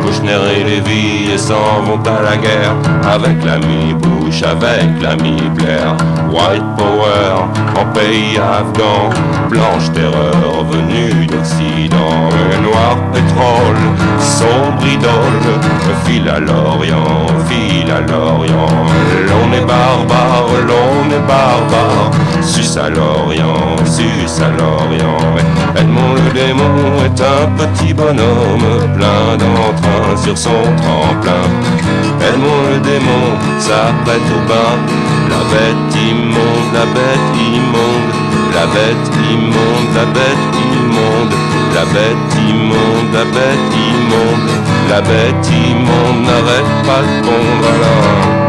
Kouchner et Lévy s'en vont à la guerre, avec l'ami Bush, avec l'ami Blair. White Power en pays afghan, blanche terreur venue d'Occident. Noir pétrole, sombre idole, file à l'Orient, file à l'Orient. L'on est barbare, l'on est barbare, sus à l'Orient, sus à l'Orient. Edmond le démon est un petit bonhomme plein d'entrain sur son tremplin. Edmond le démon s'apprête au bain. La bête immonde, la bête immonde, la bête immonde, la bête immonde, la bête immonde, la bête immonde, la bête immonde n'arrête pas de pondre alors.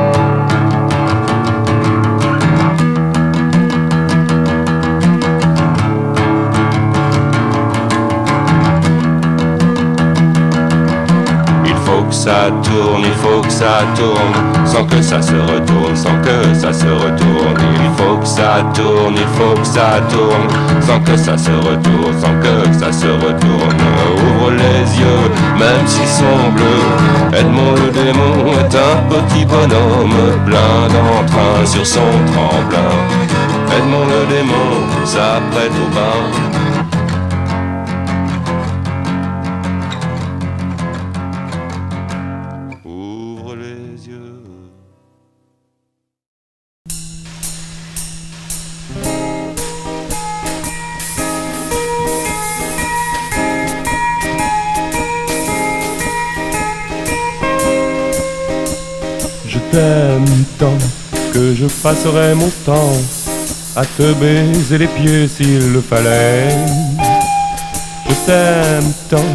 Ça tourne, il faut que ça tourne, sans que ça se retourne, sans que ça se retourne. Il faut que ça tourne, il faut que ça tourne, sans que ça se retourne, sans que ça se retourne. Ouvre les yeux, même s'ils sont bleus. Edmond le démon est un petit bonhomme plein d'entrain sur son tremplin. Edmond le démon s'apprête au bain. Je t'aime tant que je passerai mon temps à te baiser les pieds s'il le fallait. Je t'aime tant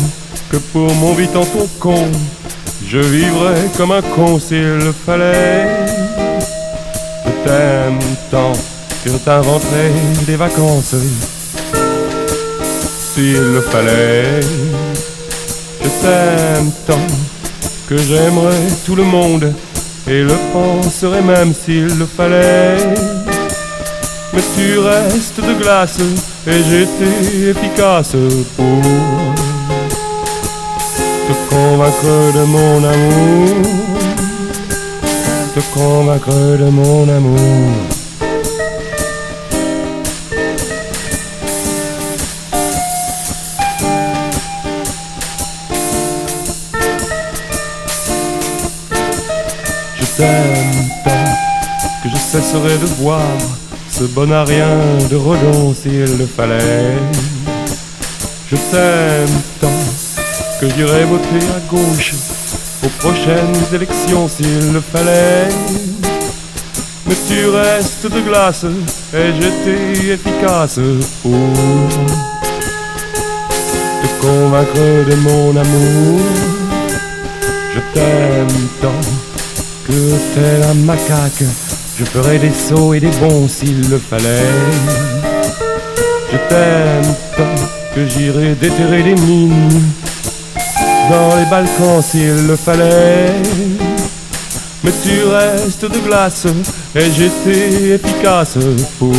que pour mon 8 ans ton con, je vivrais comme un con s'il le fallait. Je t'aime tant que je t'inventerais des vacances s'il le fallait. Je t'aime tant que j'aimerais tout le monde et le penserais même s'il le fallait. Mais tu restes de glace et j'étais efficace pour te convaincre de mon amour, te convaincre de mon amour. Je t'aime tant que je cesserai de boire ce bon à rien de Redon s'il le fallait. Je t'aime tant que j'irai voter à gauche aux prochaines élections s'il le fallait. Mais tu restes de glace et j'étais efficace pour te convaincre de mon amour. Je t'aime tant que tel un macaque je ferai des sauts et des bonds s'il le fallait. Je t'aime tant que j'irai déterrer des mines dans les Balkans s'il le fallait. Mais tu restes de glace et j'étais efficace pour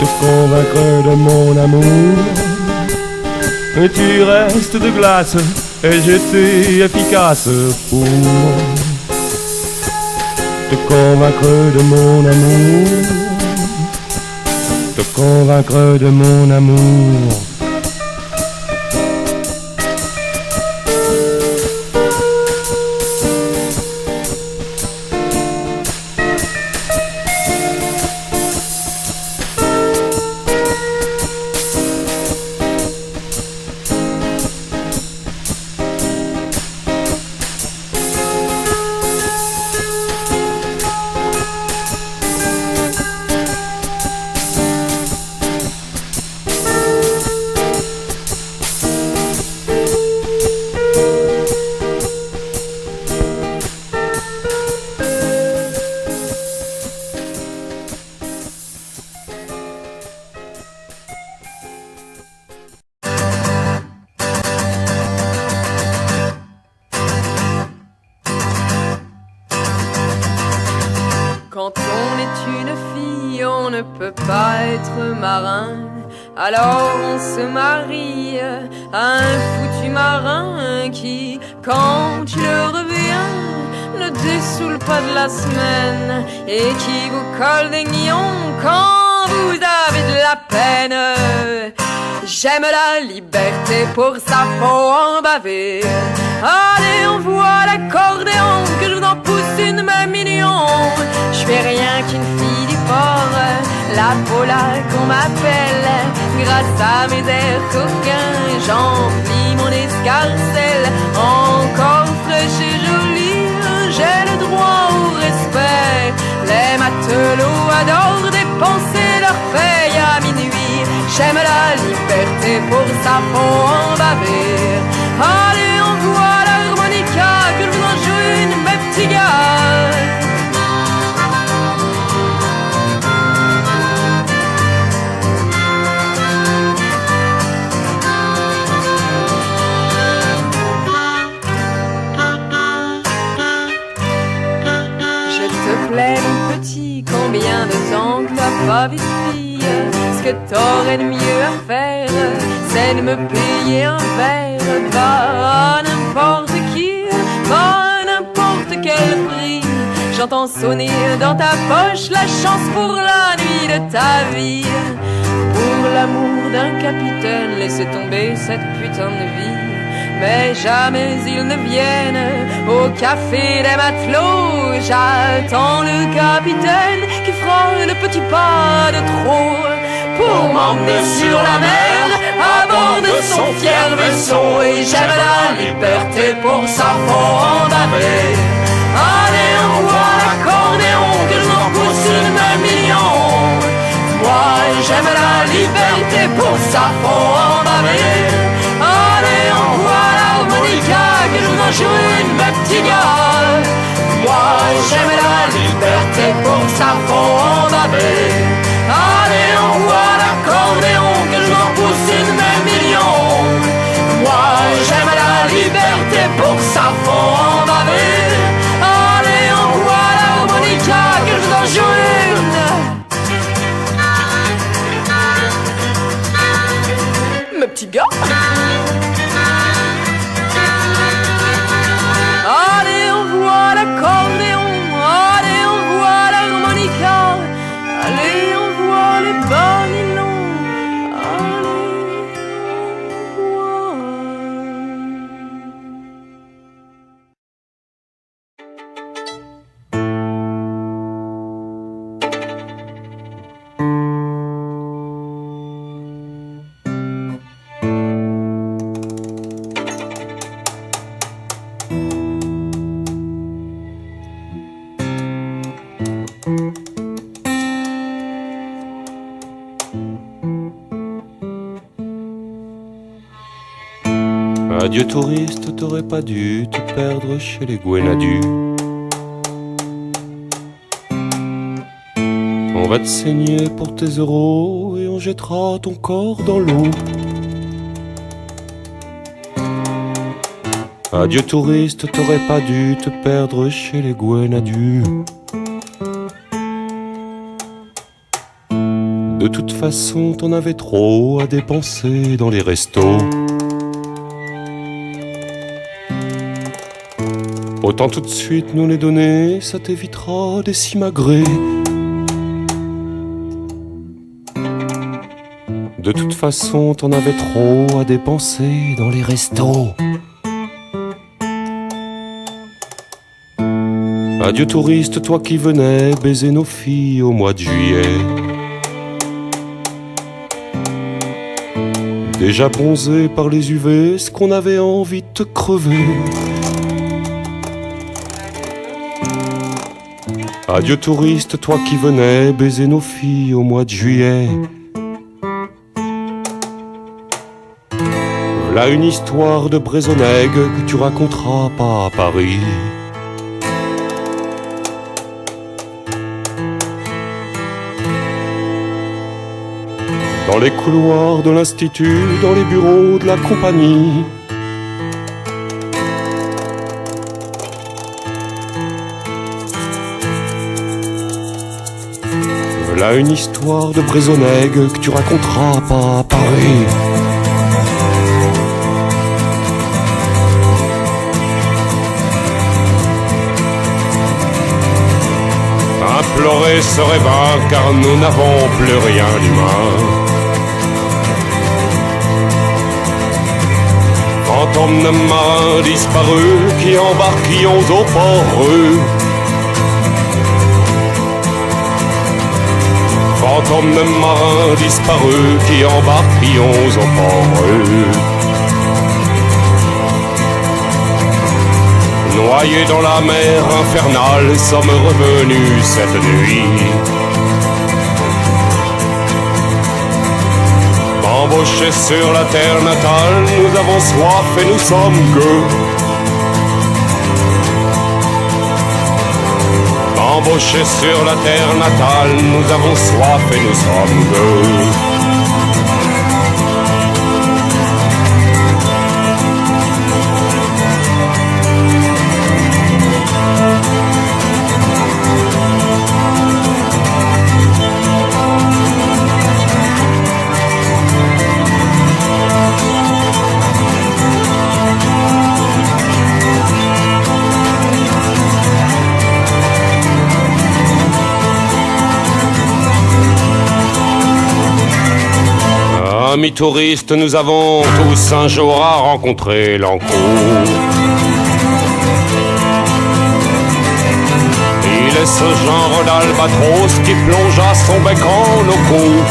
te convaincre de mon amour. Mais tu restes de glace et j'étais efficace pour te convaincre de mon amour, te convaincre de mon amour. Quand on est une fille, on ne peut pas être marin. Alors on se marie à un foutu marin qui, quand il revient, ne dessoule pas de la semaine et qui vous colle des nions quand vous avez de la peine. J'aime la liberté, pour ça faut en baver. Allez, on voit l'accordéon, que je vous en pousse une même million. Je fais rien qu'une fille du port, la Paula qu'on m'appelle. Grâce à mes airs coquins, j'emplis mon escarcelle. Encore fraîche et jolie, j'ai le droit au respect. Les matelots adorent dépenser leur paye à minuit. J'aime la liberté, pour ça faut en baver. Allez, on voit l'harmonica, que je vous en joue une, mes petits gars. Je te plains, mon petit, combien de temps que t'as pas vu de fille? Ce que t'aurais de mieux à faire, c'est de me payer un verre. Va à n'importe qui, va à n'importe quel prix. J'entends sonner dans ta poche la chance pour la nuit de ta vie. Pour l'amour d'un capitaine, laissez tomber cette putain de vie. Mais jamais ils ne viennent au café des matelots. J'attends le capitaine qui fera le petit pas de trop pour m'emmener sur la mer à bord de son fier vaisseau. Et j'aime la liberté, pour ça faut en baver. Allez, on voit l'accordéon, que je m'en pousse une million. Moi j'aime la liberté, pour ça faut en baver. Allez, on voit l'harmonica, mais pour ça faut en baver. Allez, envoie l'harmonica que je dois jouer une. Mes petits gars. Allez, envoie l'accordéon. Allez, envoie l'harmonica. Allez, envoie les banilons. Adieu touriste, t'aurais pas dû te perdre chez les Gwenadus. On va te saigner pour tes euros et on jettera ton corps dans l'eau. Adieu touriste, t'aurais pas dû te perdre chez les Gwenadus. De toute façon, t'en avais trop à dépenser dans les restos. Autant tout de suite nous les donner, ça t'évitera des simagrées. De toute façon, t'en avais trop à dépenser dans les restos. Adieu touriste, toi qui venais baiser nos filles au mois de juillet. Déjà bronzé par les UV, ce qu'on avait envie de te crever. Adieu touriste, toi qui venais baiser nos filles au mois de juillet. Là une histoire de Brésonnègue que tu raconteras pas à Paris. Dans les couloirs de l'institut, dans les bureaux de la compagnie. Là une histoire de Brésonnègue que tu raconteras pas à Paris. Implorer serait vain car nous n'avons plus rien d'humain. Fantômes de marins disparus qui embarquions au port. Fantômes de marins disparus qui embarquions au port. Noyés dans la mer infernale, sommes revenus cette nuit. Embauchés sur la terre natale, nous avons soif et nous sommes gueux. Embauchés sur la terre natale, nous avons soif et nous sommes gueux. Amis touristes, nous avons tous un jour à rencontrer l'encours. Il est ce genre d'albatros qui plongea son bec en nos coups.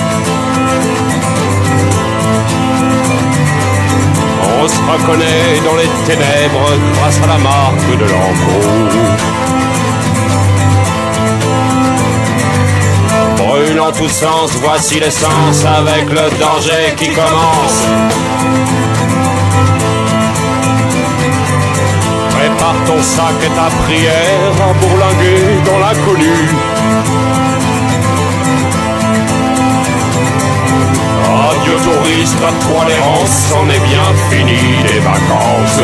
On se reconnaît dans les ténèbres grâce à la marque de l'encre. Brûlant tous sens, voici l'essence avec le danger qui commence. Prépare ton sac et ta prière à bourlinguer dans l'inconnu. Adieu touriste, à toi l'errance, c'en est bien fini des vacances.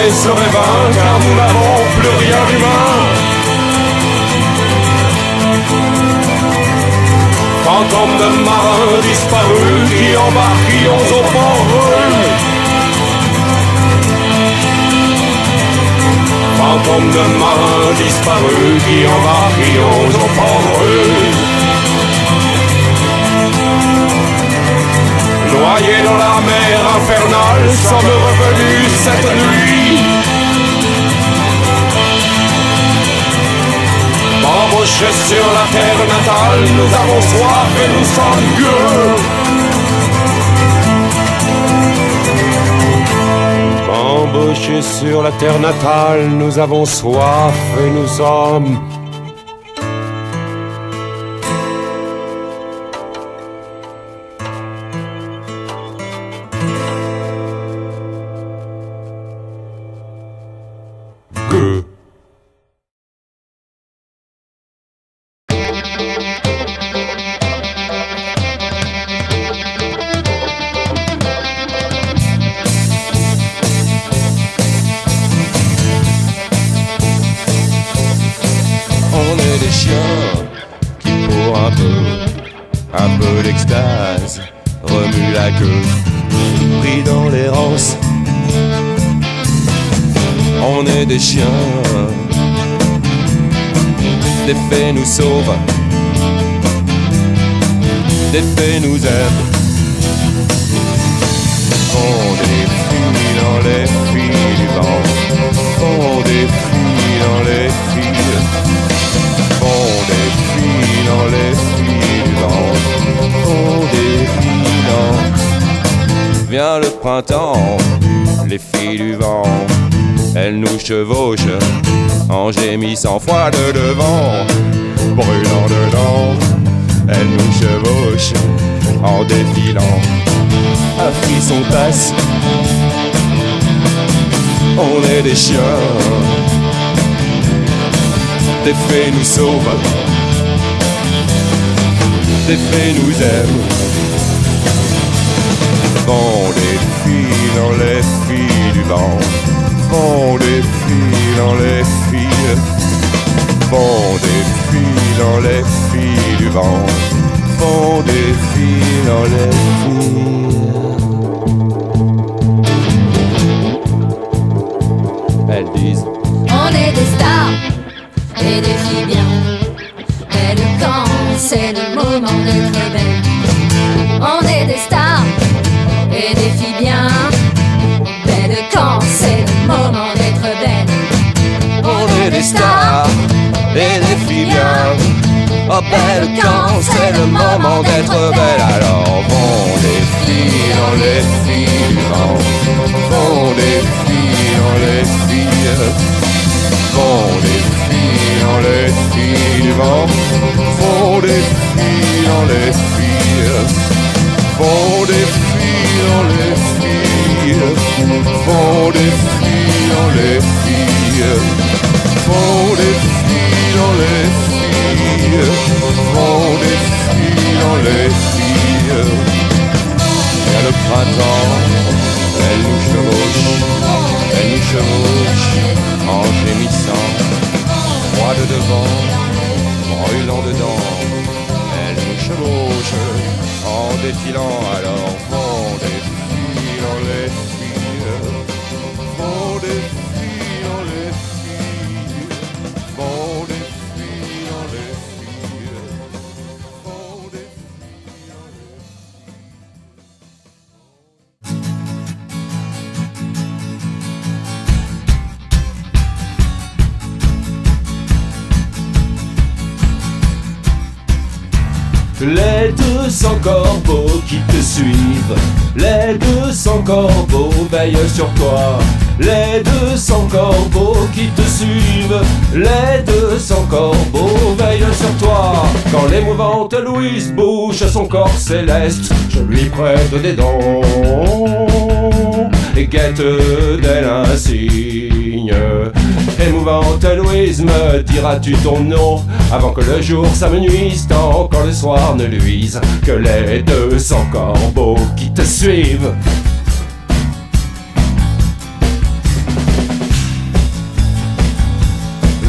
jamais serait vain, car nous n'avons plus rien d'humain. Fantômes de marins disparus qui embarquions au port. Fantômes de marins disparus qui embarquions au port. Noyés dans la mer infernale, sommes revenus cette nuit. Embauchés sur la terre natale, nous avons soif et nous sommes gueux. Embauchés sur la terre natale, nous avons soif et nous sommes gueux. On est des chiens qui pour un peu d'extase, remuent la queue, pris dans l'errance. On est des chiens, des fées nous sauvent, des fées nous aiment. On défile dans les filles du vent, on défile dans les filles. On défile dans les filles du vent, on défile dans... Vient le printemps, les filles du vent, elles nous chevauchent, en gémissant froid de devant, brûlant dedans. Elles nous chevauchent, en défilant, un frisson passe. On est des chiens, des fées nous sauvent, des fées nous aiment. On défile dans les filles du vent, on défile dans les filles, on défile dans les filles du vent, on défile dans les filles. Elles disent On est des stars et des filles bien belles quand c'est le moment d'être belle. On est des stars et des filles bien belles quand c'est le moment d'être belle. on est des stars et des filles bien, oh belle quand c'est le moment d'être belle. Alors on défile dans les filles du vent, on défile dans les filles, on défile dans les filles du vent, on défile dans les filles, on défile dans les filles, on défile dans les filles, on défile dans les filles, on défile dans les filles. Vient le printemps, elle nous chevauche, en gémissant, froid de devant, brûlant dedans. Elle nous chevauche, en défilant, alors on défile dans les filles, on défile dans les filles, on défile dans les filles, on défile dans les Les 200 corbeaux qui te suivent, les 200 corbeaux veillent sur toi. Les 200 corbeaux qui te suivent, les 200 corbeaux veillent sur toi. Quand l'émouvante Louise bouge son corps céleste, je lui prête des dons et guette d'elle un signe. Émouvante Louise, me diras-tu ton nom avant que le jour s'amenuise, tant quand le soir ne luise que les 200 corbeaux qui te suivent.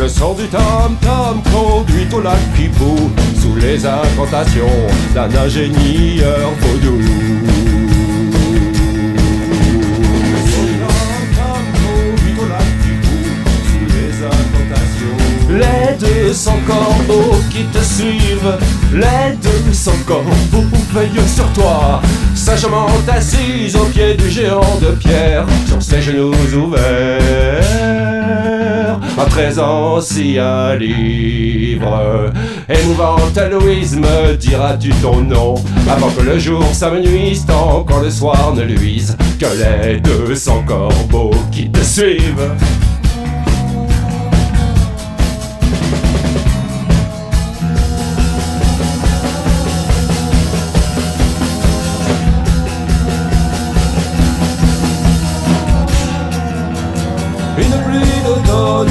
Le son du tam-tam conduit au lac Pipou, sous les incantations d'un ingénieur vaudou. Le son du tam-tam conduit au lac Pipou, sous les incantations. Les 200 corbeaux qui te suivent, les 200 corbeaux veillent sur toi, sagement assise au pied du géant de pierre, sur ses genoux ouverts. À présent, si un livre émouvante Louise, me diras-tu ton nom, avant que le jour s'amenuise, tant quand le soir ne luise, que les 200 corbeaux qui te suivent.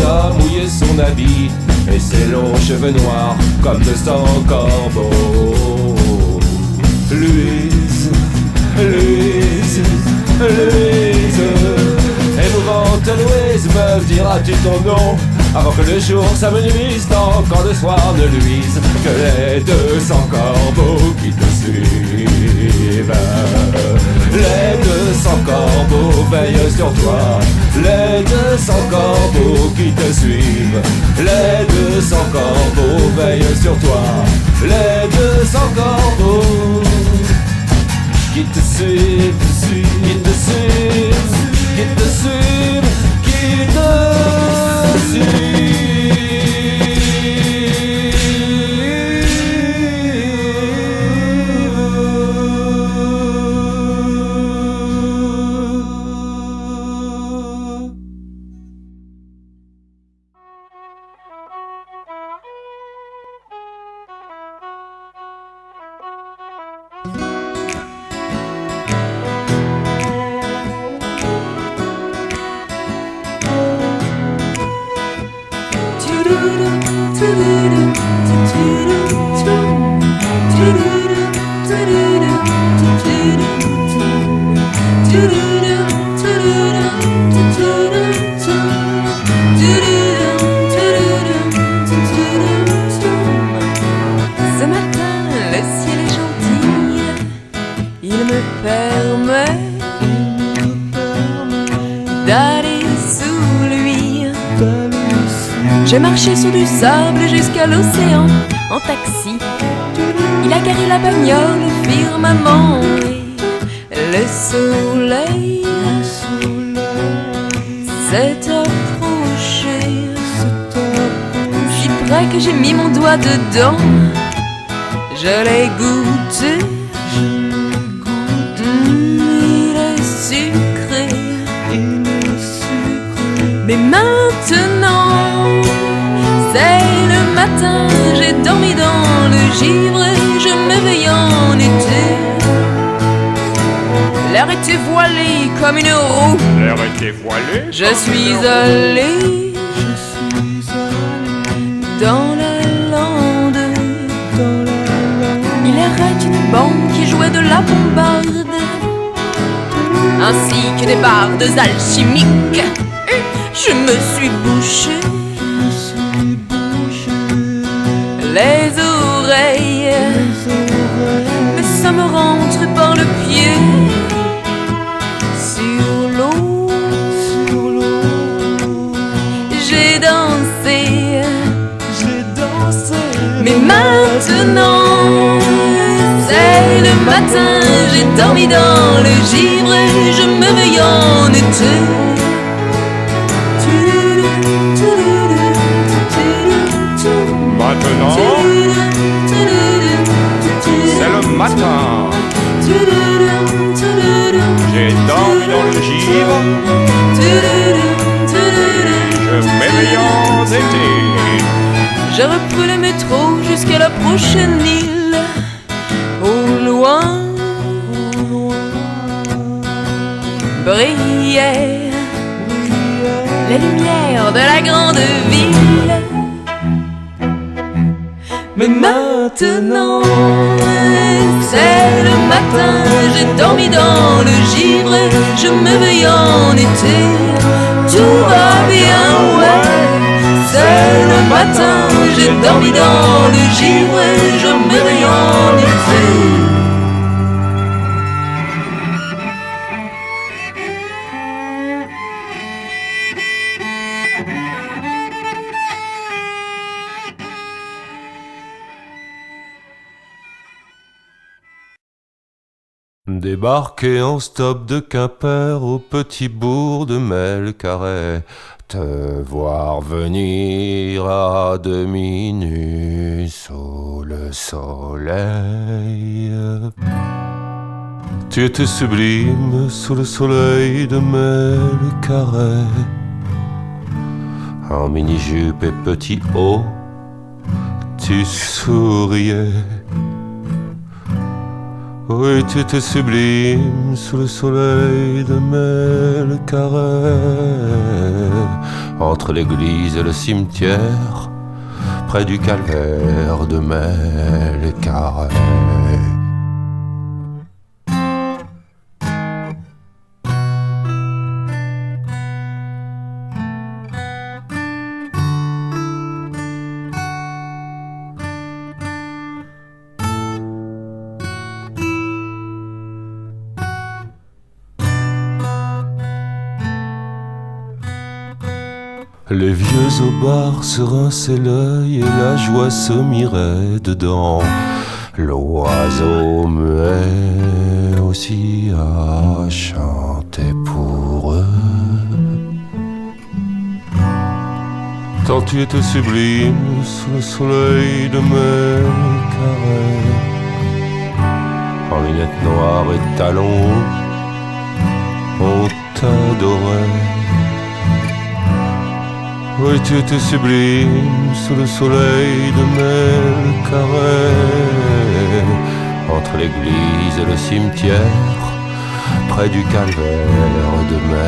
A mouillé son habit et ses longs cheveux noirs comme 200 corbeaux. Louise, Louise, Louise, émouvante Louise, me diras-tu ton nom, avant que le jour s'amenuise, tant quand le soir ne luise, que les 200 corbeaux qui te suivent. Les 200 corbeaux veillent sur toi, les 200 corbeaux qui te suivent. Les 200 corbeaux veillent sur toi, les 200 corbeaux qui te suivent, qui te suivent, qui te suivent, qui te suivent. Ce matin, le ciel est gentil, il me permet d'aller sous lui. J'ai marché sur du sable jusqu'à l'océan en taxi. Il a garé la bagnole au firmament et le soleil s'est approché, si près que j'ai mis mon doigt dedans. Je l'ai goûté, il est sucré, mais maintenant c'est le matin, j'ai dormi dans le givre, je m'éveille en été. L'air était voilé comme une roue, L'air était voilé, je suis allé dans la lande. Il errait une bande qui jouait de la bombarde, ainsi que des bardes alchimiques. Je me suis bouché les oreilles, mais ça me rentre par le pied. Sur l'eau, j'ai dansé, mais maintenant c'est le matin, j'ai dormi dans le givre, je m'éveille en été. Maintenant, c'est le matin. J'ai dormi dans le givre, je m'éveille en été. J'ai repris le métro jusqu'à la prochaine île. Au loin brillaient les lumières de la grande ville. Mais maintenant c'est le matin, j'ai dormi dans le givre, je m'éveille en été. Tout va bien, ouais, c'est endormi dans le givre et je m'éveille en effet. Débarquer en stop de Quimper au petit bourg de Melcarret, te voir venir à demi nu sous le soleil. Tu étais sublime sous le soleil de Melcarret, en mini-jupe et petit haut, tu souriais. Oui, tu étais sublime sous le soleil de Melcarret, entre l'église et le cimetière, près du calvaire de Melcarret. Les vieux au bar se rinçaient l'œil et la joie se mirait dedans. L'oiseau muet aussi a chanté pour eux. Tant tu étais sublime sous le soleil de Melcarret, en lunettes noires et talons hauts, on t'adorait. Oui, tu étais sublime sous le soleil de Melcarret, entre l'église et le cimetière, près du calvaire de Melcarret.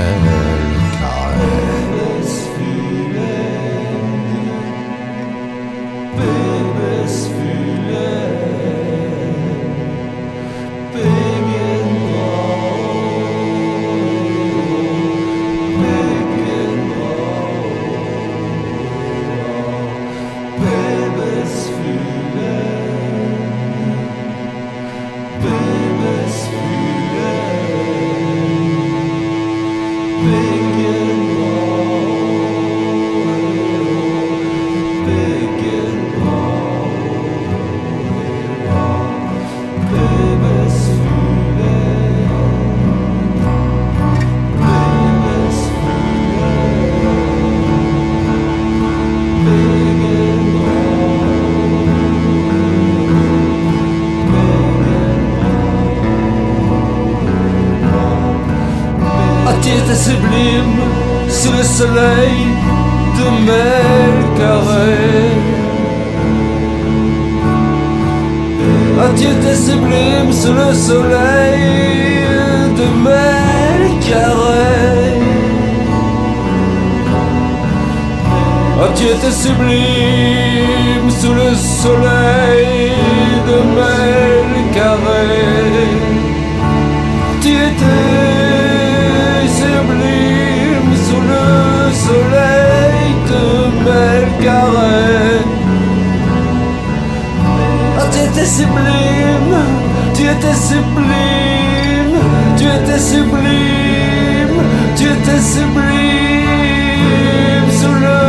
Sublime sous le soleil de Melcarret. Ah, tu étais sublime sous le soleil de Melcarret. Ah, tu étais sublime sous le soleil de Melcarret. Tu étais sublime sous le soleil de Melcarret. Ah, tu étais sublime, tu étais sublime, tu étais sublime, tu étais sublime sous le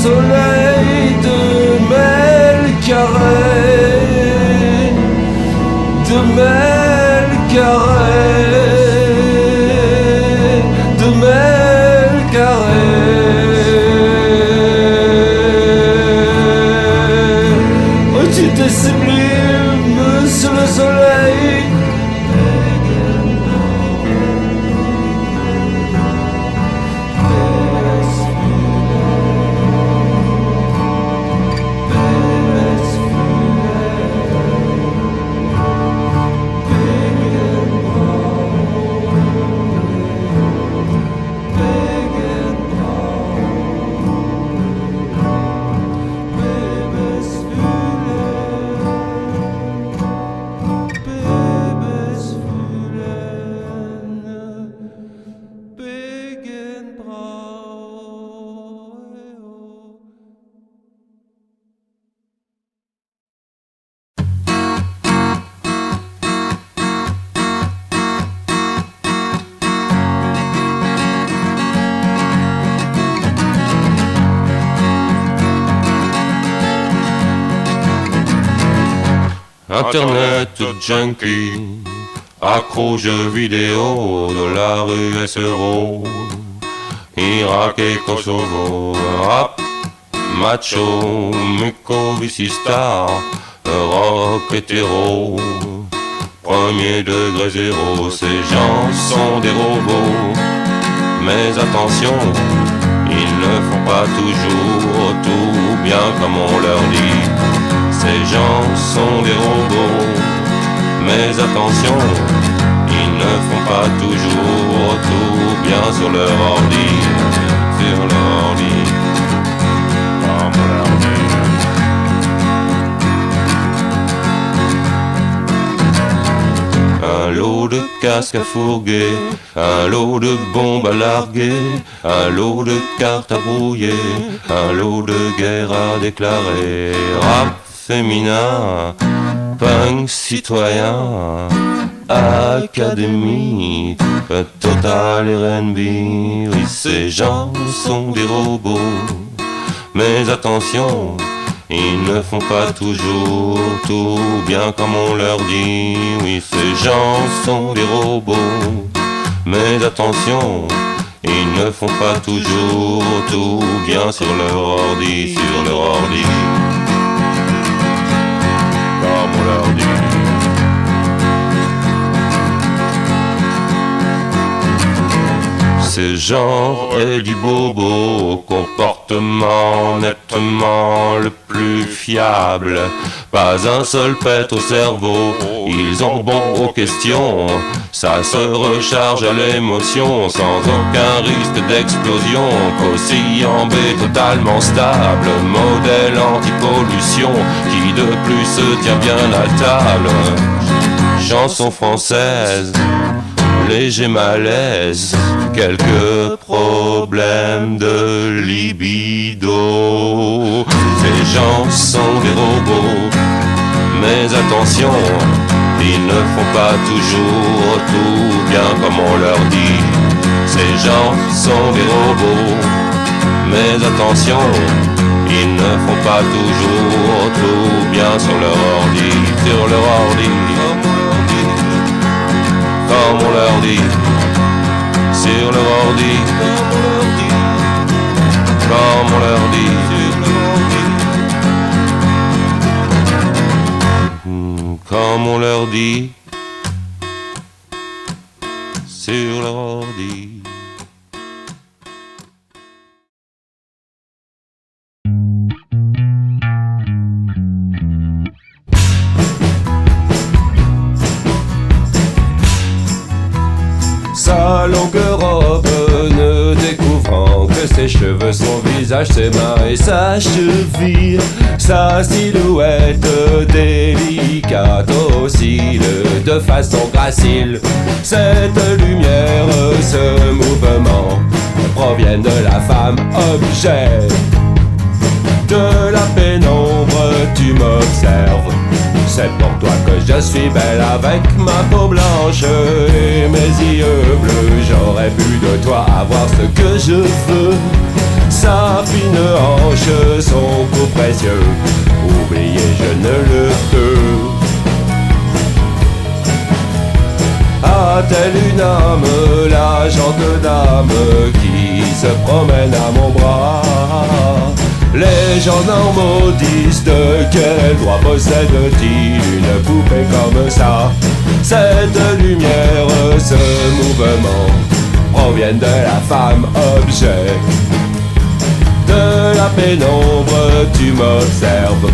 soleil de Melcarret, de Melcarret. Sublime sous le soleil. Internet junkie, accro jeux vidéo de la rue SRO, Irak et Kosovo, rap, macho, muco-vicista, rock hétéro, premier degré zéro, ces gens sont des robots, mais attention, ils ne font pas toujours tout bien comme on leur dit. Ces gens sont des robots, mais attention, ils ne font pas toujours tout bien sur leur ordi, sur leur ordi, comme on leur dit. Un lot de casques à fourguer, un lot de bombes à larguer, un lot de cartes à brouiller, un lot de guerre à déclarer. Rap féminin, punk citoyen, académie, Total R&B. Oui, ces gens sont des robots, mais attention, ils ne font pas toujours tout bien comme on leur dit. Oui, ces gens sont des robots, mais attention, ils ne font pas toujours tout bien sur leur ordi, sur leur ordi, comme on leur dit. C'est genre et du bobo, comportement nettement le plus fiable. Pas un seul pet au cerveau, ils ont bon aux questions. Ça se recharge à l'émotion, sans aucun risque d'explosion. Oscillant B totalement stable, modèle anti-pollution, qui de plus se tient bien à table. Chanson française, léger malaise, quelques problèmes de libido. Ces gens sont des robots, mais attention, ils ne font pas toujours tout bien comme on leur dit. Ces gens sont des robots, mais attention, ils ne font pas toujours tout bien sur leur ordi, sur leur ordi, comme on leur dit, sur leur ordi, comme on leur dit, comme on leur dit, sur leur ordi. Sa longue robe, ne découvrant que ses cheveux, son visage, ses mains et sa cheville. Sa silhouette délicate oscille de façon gracile. Cette lumière, ce mouvement proviennent de la femme objet. De la pénombre tu m'observes, c'est pour toi que je suis belle avec ma peau blanche et mes yeux bleus. J'aurais pu de toi avoir ce que je veux. Sa fine hanche, son cou précieux, oublier je ne le peux. A-t-elle une âme, la gente dame qui se promène à mon bras? Les gens n'en maudissent, de quel droit possède-t-il une poupée comme ça? Cette lumière, ce mouvement proviennent de la femme objet. De la pénombre tu m'observes,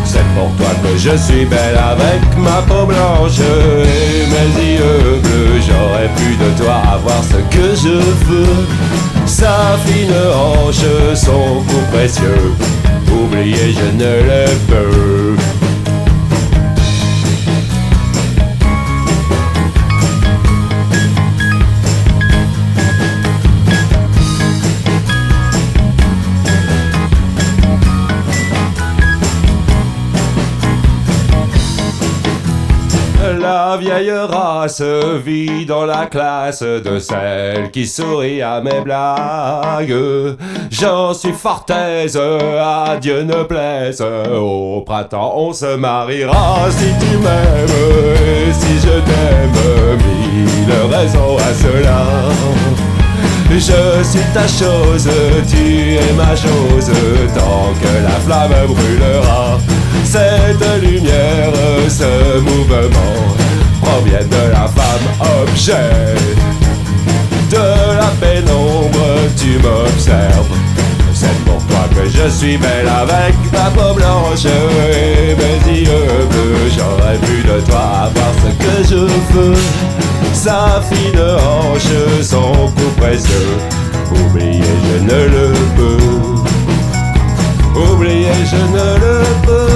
c'est pour toi que je suis belle avec ma peau blanche et mes yeux bleus. J'aurais pu de toi avoir ce que je veux. Sa fine hanche, son cou précieux, oublier je ne le peux. La vieille race vit dans la classe de celle qui sourit à mes blagues. J'en suis fort aise, à Dieu ne plaise. Au printemps on se mariera si tu m'aimes. Et si je t'aime, mille raisons à cela. Je suis ta chose, tu es ma chose, tant que la flamme brûlera. Cette lumière, ce mouvement proviennent de la femme objet. De la pénombre, tu m'observes. C'est pour toi que je suis belle avec ma peau blanche et mes yeux bleus. J'aurais pu de toi avoir ce que je veux. Sa fine hanche, son cou précieux. Oublier, je ne le peux. Oublier, je ne le peux.